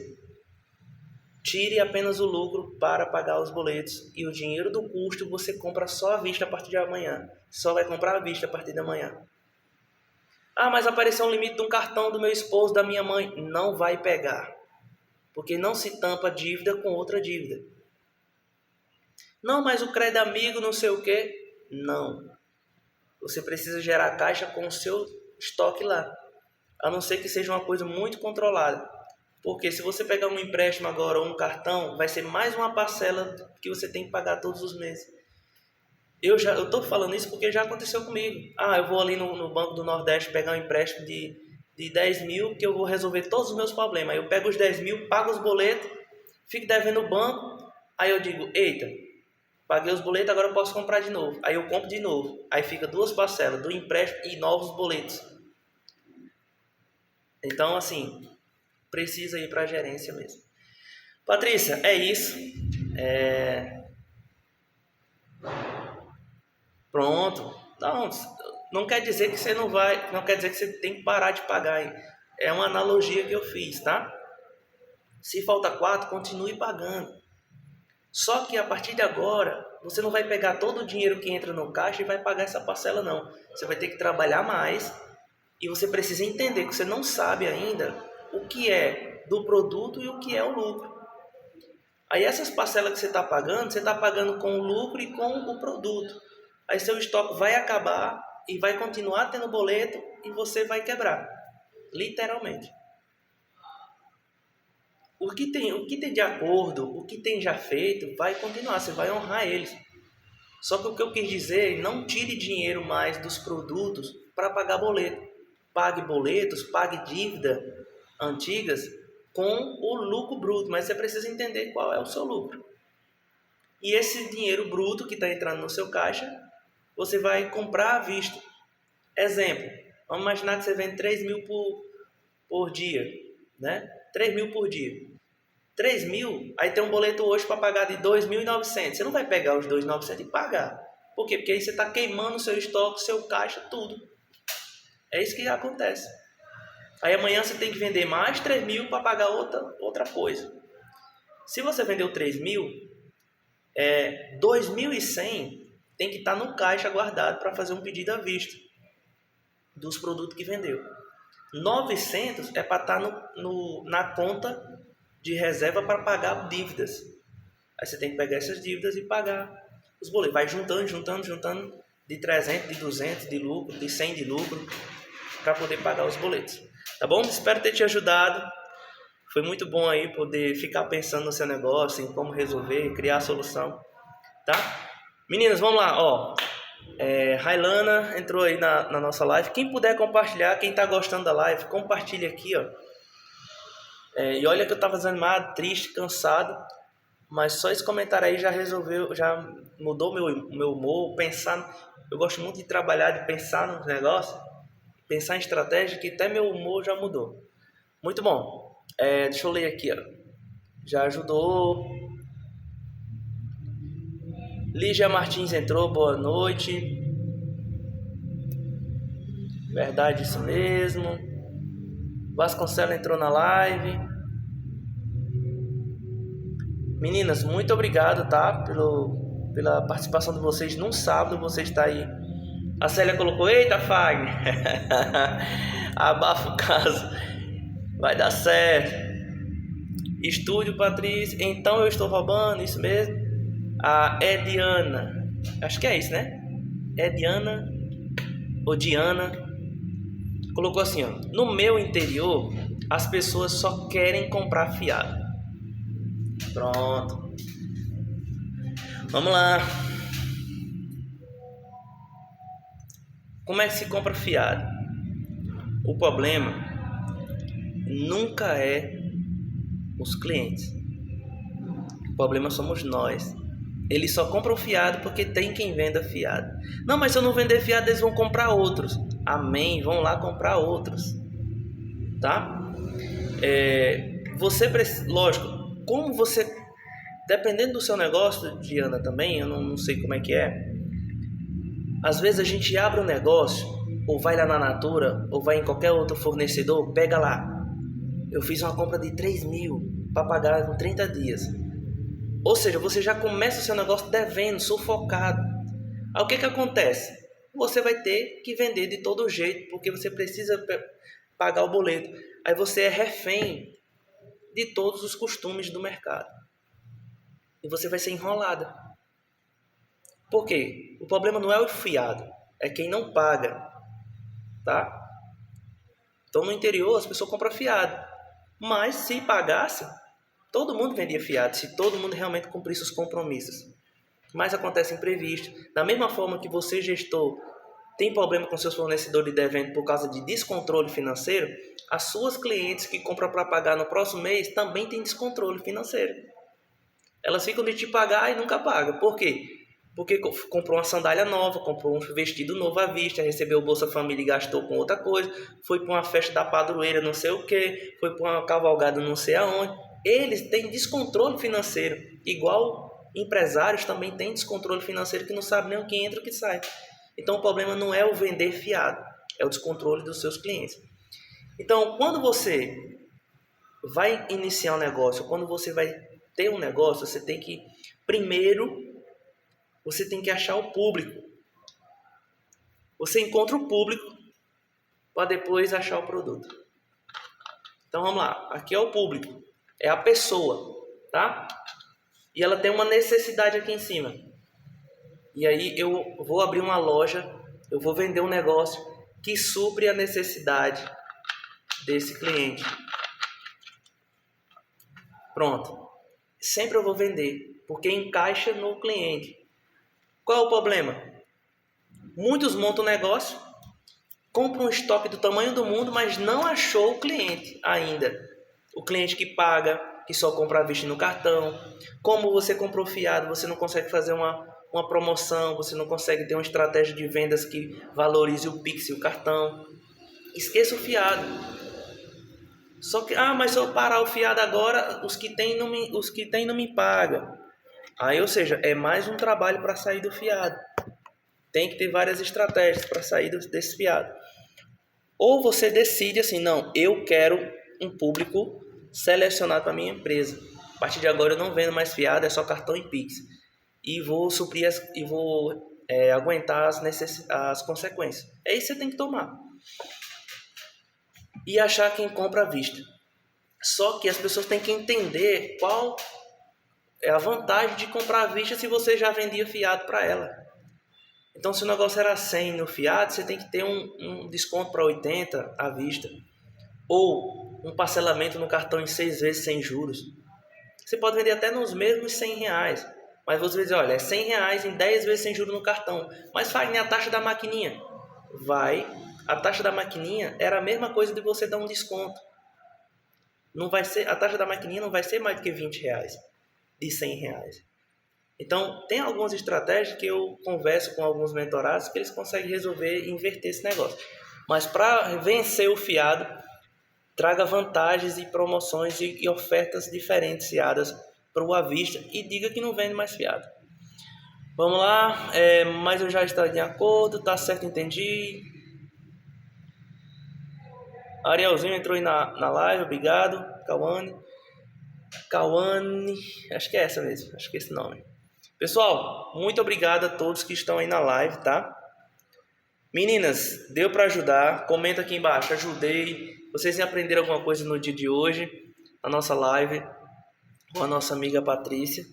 Tire apenas o lucro para pagar os boletos e o dinheiro do custo você compra só à vista a partir de amanhã. Só vai comprar à vista a partir de amanhã. Ah, mas apareceu um limite de um cartão do meu esposo, da minha mãe. Não vai pegar. Porque não se tampa dívida com outra dívida. Não, mas o crédito amigo, não sei o quê. Não. Você precisa gerar caixa com o seu estoque lá. A não ser que seja uma coisa muito controlada. Porque se você pegar um empréstimo agora ou um cartão, vai ser mais uma parcela que você tem que pagar todos os meses. Eu estou falando isso porque já aconteceu comigo. Ah, eu vou ali no Banco do Nordeste pegar um empréstimo de 10.000 que eu vou resolver todos os meus problemas. Aí eu pego os 10.000, pago os boletos, fico devendo o banco. Aí eu digo: eita, paguei os boletos, agora eu posso comprar de novo. Aí eu compro de novo. Aí fica 2 parcelas do empréstimo e novos boletos. Então, assim, precisa ir para a gerência mesmo. Patrícia, é isso. Pronto. Não quer dizer que você não quer dizer que você tem que parar de pagar, hein? É uma analogia que eu fiz, tá? Se falta 4, continue pagando. Só que a partir de agora, você não vai pegar todo o dinheiro que entra no caixa e vai pagar essa parcela, não. Você vai ter que trabalhar mais e você precisa entender que você não sabe ainda o que é do produto e o que é o lucro. Aí essas parcelas que você está pagando com o lucro e com o produto. Aí seu estoque vai acabar e vai continuar tendo boleto e você vai quebrar. Literalmente. O que tem de acordo, o que tem já feito, vai continuar, você vai honrar eles. Só que o que eu quis dizer, não tire dinheiro mais dos produtos para pagar boleto. Pague boletos, pague dívida antigas com o lucro bruto, mas você precisa entender qual é o seu lucro. E esse dinheiro bruto que está entrando no seu caixa, você vai comprar à vista. Exemplo, vamos imaginar que você vende 3.000 por dia, né? 3.000 por dia. 3.000, aí tem um boleto hoje para pagar de 2.900. Você não vai pegar os 2.900 e pagar. Por quê? Porque aí você está queimando o seu estoque, seu caixa, tudo. É isso que acontece. Aí amanhã você tem que vender mais 3.000 para pagar outra coisa. Se você vendeu 3.000, 2.100 tem que estar no caixa guardado para fazer um pedido à vista dos produtos que vendeu. 900 é para estar na conta de reserva para pagar dívidas. Aí você tem que pegar essas dívidas e pagar os boletos. Vai juntando de 300, de 200 de lucro, de 100 de lucro para poder pagar os boletos. Tá bom? Espero ter te ajudado. Foi muito bom aí poder ficar pensando no seu negócio, em como resolver, criar a solução. Tá? Meninas, vamos lá. Ó, Railana entrou aí na nossa live. Quem puder compartilhar, quem está gostando da live, compartilha aqui, ó. E olha que eu estava desanimado, triste, cansado. Mas só esse comentário aí já resolveu, já mudou meu humor, eu gosto muito de trabalhar, de pensar nos negócios, pensar em estratégia, que até meu humor já mudou. Muito bom. Deixa eu ler aqui, ó. Já ajudou. Lígia Martins entrou, boa noite. Verdade, isso mesmo. Vasconcelos entrou na live. Meninas, muito obrigado, tá? Pela participação de vocês num sábado, você está aí. A Célia colocou, eita, Fagner. Abafa o caso. Vai dar certo. Estúdio, Patrícia. Então eu estou roubando, isso mesmo. A Ediana. Acho que é isso, né? Ediana ou Diana. Colocou assim, ó. No meu interior, as pessoas só querem comprar fiado. Pronto. Vamos lá. Como é que se compra fiado? O problema nunca é os clientes. O problema somos nós. Eles só compram fiado porque tem quem venda fiado. Não, mas se eu não vender fiado, eles vão comprar outros. Amém, vão lá comprar outros. Tá? Lógico, como você, dependendo do seu negócio, Diana, também, eu não sei como é que é. Às vezes a gente abre um negócio, ou vai lá na Natura, ou vai em qualquer outro fornecedor, pega lá. Eu fiz uma compra de 3.000 para pagar em 30 dias. Ou seja, você já começa o seu negócio devendo, sufocado. Aí o que acontece? Você vai ter que vender de todo jeito, porque você precisa pagar o boleto. Aí você é refém de todos os costumes do mercado. E você vai ser enrolada. Por quê? O problema não é o fiado, é quem não paga. Tá? Então no interior as pessoas compram fiado. Mas se pagasse, todo mundo vendia fiado, se todo mundo realmente cumprisse os compromissos. Mas acontece imprevisto. Da mesma forma que você, gestor, tem problema com seus fornecedores devendo por causa de descontrole financeiro, as suas clientes que compram para pagar no próximo mês também têm descontrole financeiro. Elas ficam de te pagar e nunca pagam. Por quê? Porque comprou uma sandália nova, comprou um vestido novo à vista, recebeu o Bolsa Família e gastou com outra coisa, foi para uma festa da padroeira não sei o que, foi para uma cavalgada não sei aonde. Eles têm descontrole financeiro, igual empresários também têm descontrole financeiro que não sabem nem o que entra e o que sai. Então o problema não é o vender fiado, é o descontrole dos seus clientes. Então quando você vai iniciar um negócio, quando você vai ter um negócio, você tem que, primeiro, você tem que achar o público. Você encontra o público para depois achar o produto. Então vamos lá, aqui é o público, é a pessoa, tá? E ela tem uma necessidade aqui em cima. E aí eu vou abrir uma loja, eu vou vender um negócio que supre a necessidade desse cliente. Pronto. Sempre eu vou vender, porque encaixa no cliente. Qual é o problema? Muitos montam um negócio, compram um estoque do tamanho do mundo, mas não achou o cliente ainda. O cliente que paga, que só compra à vista no cartão. Como você comprou fiado, você não consegue fazer uma promoção, você não consegue ter uma estratégia de vendas que valorize o Pix e o cartão. Esqueça o fiado. Só que, mas se eu parar o fiado agora, os que tem não me pagam. Aí, ou seja, é mais um trabalho para sair do fiado. Tem que ter várias estratégias para sair desse fiado. Ou você decide assim, não, eu quero um público selecionado para minha empresa. A partir de agora eu não vendo mais fiado, é só cartão e Pix. E vou suprir aguentar as consequências. É isso que você tem que tomar. E achar quem compra à vista. Só que as pessoas têm que entender qual é a vantagem de comprar à vista se você já vendia fiado para ela. Então, se o negócio era 100 no fiado, você tem que ter um desconto para 80 à vista. Ou um parcelamento no cartão em 6 vezes sem juros. Você pode vender até nos mesmos R$100. Mas você vai dizer, olha, é R$100 em 10 vezes sem juros no cartão. Mas Fagner, a taxa da maquininha? A taxa da maquininha era a mesma coisa de você dar um desconto. A taxa da maquininha não vai ser mais do que R$20. de R$ 100. Então, tem algumas estratégias que eu converso com alguns mentorados que eles conseguem resolver e inverter esse negócio. Mas para vencer o fiado, traga vantagens e promoções e ofertas diferenciadas para o à vista e diga que não vende mais fiado. Vamos lá, mas eu já estou de acordo, tá certo, entendi. Arielzinho entrou aí na live, obrigado. Cauane, acho que é essa mesmo, acho que é esse nome. Pessoal, muito obrigado a todos que estão aí na live, tá? Meninas, deu para ajudar? Comenta aqui embaixo, ajudei. Vocês aprenderam alguma coisa no dia de hoje, na nossa live, com a nossa amiga Patrícia?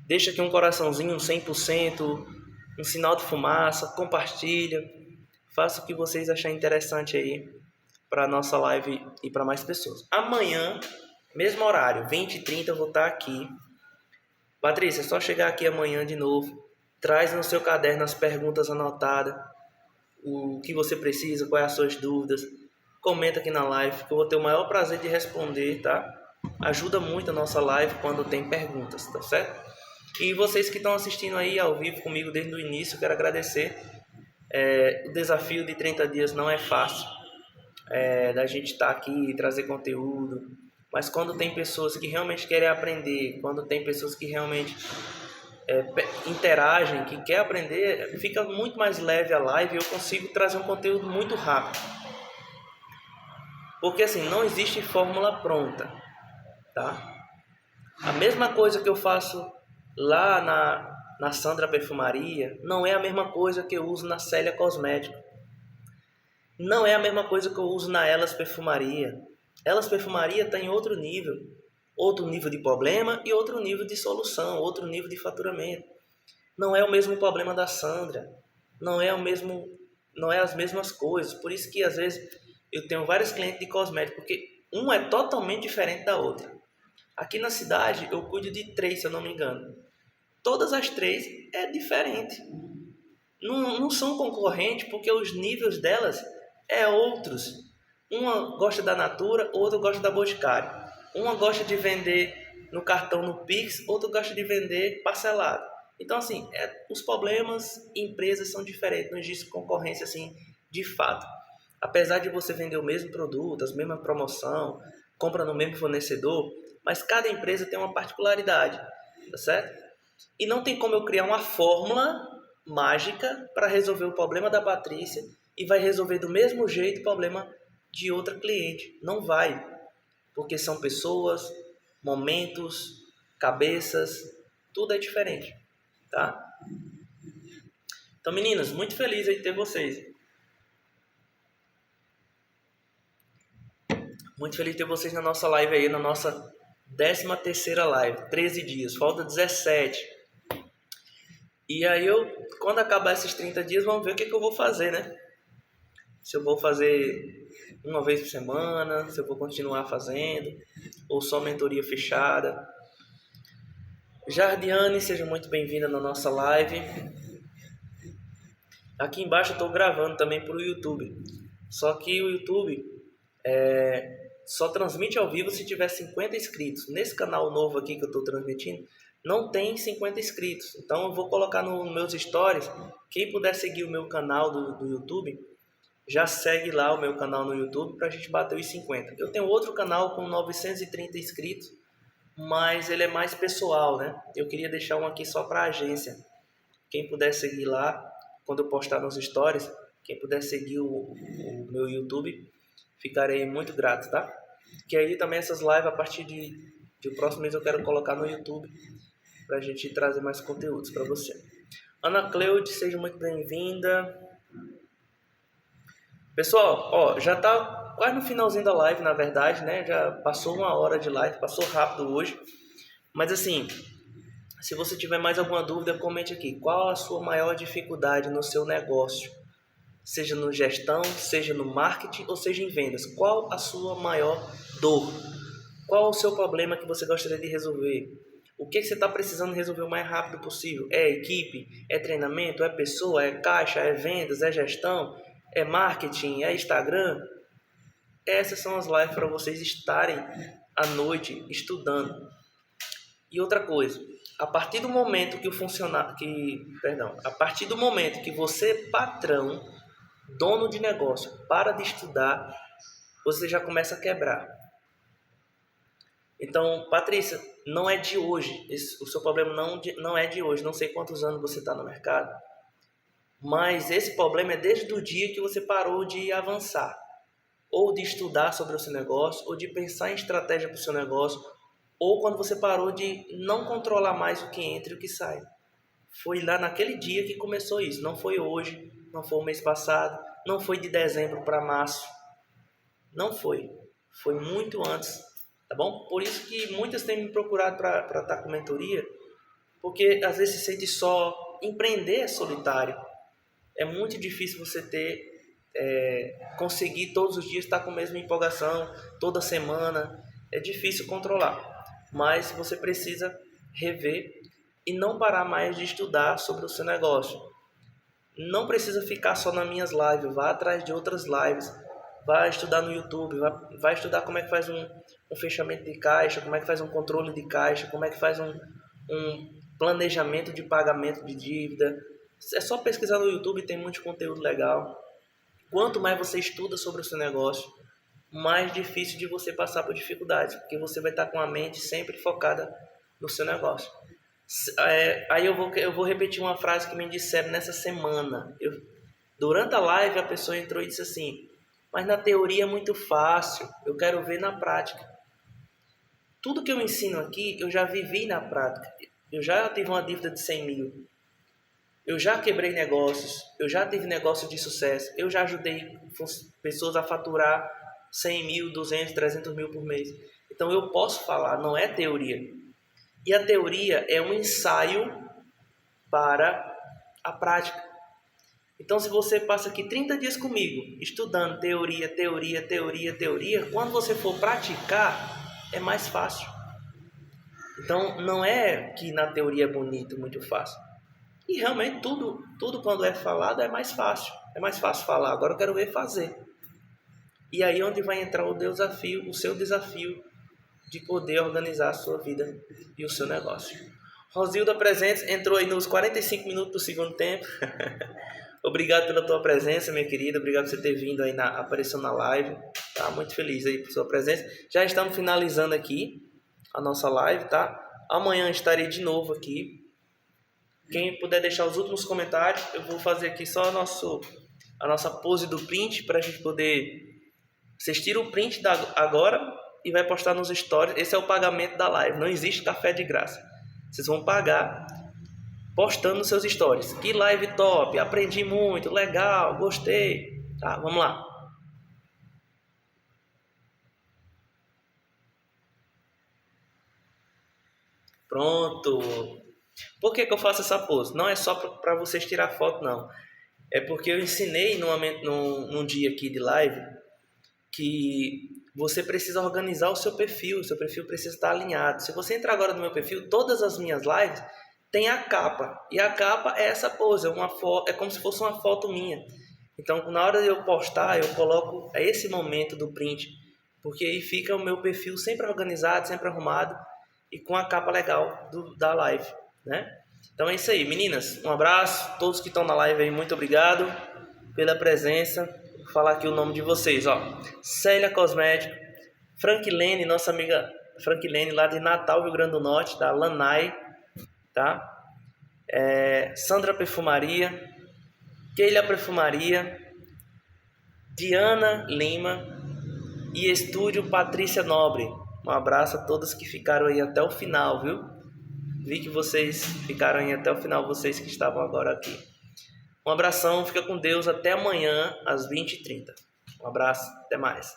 Deixa aqui um coraçãozinho, 100%, um sinal de fumaça, compartilha. Faça o que vocês acharem interessante aí para a nossa live e para mais pessoas. Amanhã, mesmo horário, 20h30, eu vou estar aqui. Patrícia, é só chegar aqui amanhã de novo. Traz no seu caderno as perguntas anotadas, o que você precisa, quais as suas dúvidas. Comenta aqui na live, que eu vou ter o maior prazer de responder, tá? Ajuda muito a nossa live quando tem perguntas, tá certo? E vocês que estão assistindo aí ao vivo comigo desde o início, quero agradecer. O desafio de 30 dias não é fácil, da gente estar aqui e trazer conteúdo. Mas quando tem pessoas que realmente querem aprender, quando tem pessoas que realmente interagem, que quer aprender, fica muito mais leve a live e eu consigo trazer um conteúdo muito rápido. Porque assim, não existe fórmula pronta, tá? A mesma coisa que eu faço lá na Sandra Perfumaria não é a mesma coisa que eu uso na Célia Cosmética. Não é a mesma coisa que eu uso na Elas Perfumaria. Elas Perfumaria está em outro nível de problema e outro nível de solução, outro nível de faturamento. Não é o mesmo problema da Sandra, não é as mesmas coisas. Por isso que às vezes eu tenho vários clientes de cosméticos, porque um é totalmente diferente da outra. Aqui na cidade eu cuido de 3, se eu não me engano. Todas as 3 é diferente. Não são concorrentes porque os níveis delas é outros. Uma gosta da Natura, outra gosta da Boticário. Uma gosta de vender no cartão no Pix, outra gosta de vender parcelado. Então, assim, os problemas e empresas são diferentes, não existe concorrência assim de fato. Apesar de você vender o mesmo produto, as mesmas promoção, compra no mesmo fornecedor, mas cada empresa tem uma particularidade, tá certo? E não tem como eu criar uma fórmula mágica para resolver o problema da Patrícia e vai resolver do mesmo jeito o problema de outra cliente. Não vai, porque são pessoas, momentos, cabeças, tudo é diferente, tá? Então, meninas, muito feliz aí de ter vocês. Muito feliz de ter vocês na nossa live aí, na nossa 13ª live, 13 dias, falta 17. E aí quando acabar esses 30 dias, vamos ver o que eu vou fazer, né? Se eu vou fazer uma vez por semana, se eu vou continuar fazendo, ou só mentoria fechada. Jardiane, seja muito bem-vinda na nossa live. Aqui embaixo eu estou gravando também para o YouTube. Só que o YouTube só transmite ao vivo se tiver 50 inscritos. Nesse canal novo aqui que eu estou transmitindo, não tem 50 inscritos. Então eu vou colocar nos meus stories. Quem puder seguir o meu canal do YouTube, já segue lá o meu canal no YouTube para a gente bater os 50. Eu tenho outro canal com 930 inscritos, mas ele é mais pessoal, né? Eu queria deixar um aqui só para a agência. Quem puder seguir lá, quando eu postar nos stories, quem puder seguir o meu YouTube, ficarei muito grato, tá? Que aí também essas lives, a partir de próximo mês, eu quero colocar no YouTube para a gente trazer mais conteúdos para você. Ana Cleude, seja muito bem-vinda. Pessoal, já tá quase no finalzinho da live, na verdade, né? Já passou 1 hora de live, passou rápido hoje. Mas assim, se você tiver mais alguma dúvida, comente aqui. Qual a sua maior dificuldade no seu negócio? Seja no gestão, seja no marketing ou seja em vendas. Qual a sua maior dor? Qual o seu problema que você gostaria de resolver? O que você está precisando resolver o mais rápido possível? É equipe? É treinamento? É pessoa? É caixa? É vendas? É gestão? É marketing? É Instagram? Essas são as lives para vocês estarem à noite estudando. E outra coisa, a partir do momento que a partir do momento que você, patrão, dono de negócio, para de estudar, você já começa a quebrar. Então, Patrícia, não é de hoje. O seu problema não é de hoje. Não sei quantos anos você está no mercado, mas esse problema é desde o dia que você parou de avançar, ou de estudar sobre o seu negócio, ou de pensar em estratégia para o seu negócio, ou quando você parou de não controlar mais o que entra e o que sai. Foi lá naquele dia que começou isso. Não foi hoje, não foi o mês passado, não foi de dezembro para março. Não foi. Foi muito antes. Tá bom? Por isso que muitas têm me procurado para estar com mentoria, porque às vezes se sente só. Empreender é solitário. É muito difícil você conseguir todos os dias estar com a mesma empolgação, toda semana. É difícil controlar, mas você precisa rever e não parar mais de estudar sobre o seu negócio. Não precisa ficar só nas minhas lives, vá atrás de outras lives. Vai estudar no YouTube, vai estudar como é que faz um fechamento de caixa, como é que faz um controle de caixa, como é que faz um planejamento de pagamento de dívida. É só pesquisar no YouTube, tem muito conteúdo legal. Quanto mais você estuda sobre o seu negócio, mais difícil de você passar por dificuldades, porque você vai estar com a mente sempre focada no seu negócio. Aí eu vou repetir uma frase que me disseram nessa semana. Durante a live a pessoa entrou e disse assim: mas na teoria é muito fácil, eu quero ver na prática. Tudo que eu ensino aqui, eu já vivi na prática. Eu já tive uma dívida de 100 mil. Eu já quebrei negócios. Eu já tive negócio de sucesso. Eu já ajudei pessoas a faturar 100 mil, 200, 300 mil por mês. Então eu posso falar, não é teoria. E a teoria é um ensaio para a prática. Então, se você passa aqui 30 dias comigo, estudando teoria, quando você for praticar, é mais fácil. Então, não é que na teoria é bonito, muito fácil. E realmente, tudo quando é falado é mais fácil. É mais fácil falar, agora eu quero ver fazer. E aí onde vai entrar o seu desafio de poder organizar a sua vida e o seu negócio. Rosilda Presentes entrou aí nos 45 minutos do segundo tempo. Obrigado pela tua presença, minha querida. Obrigado por você ter vindo aí, apareceu na live. Tá? Muito feliz aí por sua presença. Já estamos finalizando aqui a nossa live, tá? Amanhã estarei de novo aqui. Quem puder deixar os últimos comentários, eu vou fazer aqui só a nossa pose do print para a gente poder... Vocês tiram o print agora e vai postar nos stories. Esse é o pagamento da live. Não existe café de graça. Vocês vão pagar postando nos seus stories. Que live top, aprendi muito, legal, gostei. Tá, vamos lá. Pronto. Por que eu faço essa pose? Não é só para vocês tirar foto, não. É porque eu ensinei num dia aqui de live que você precisa organizar o seu perfil precisa estar alinhado. Se você entrar agora no meu perfil, todas as minhas lives tem a capa, e a capa é essa pose, é como se fosse uma foto minha. Então, na hora de eu postar, eu coloco esse momento do print, porque aí fica o meu perfil sempre organizado, sempre arrumado, e com a capa legal da live, né? Então é isso aí, meninas, um abraço, todos que estão na live aí, muito obrigado pela presença. Vou falar aqui o nome de vocês, ó. Célia Cosmético, Frankilene, nossa amiga Frankilene, lá de Natal, Rio Grande do Norte, da Lanai, tá? Sandra Perfumaria, Keila Perfumaria, Diana Lima e Estúdio Patrícia Nobre. Um abraço a todos que ficaram aí até o final, viu? Vi que vocês ficaram aí até o final, vocês que estavam agora aqui. Um abração, fica com Deus, até amanhã às 20h30. Um abraço, até mais.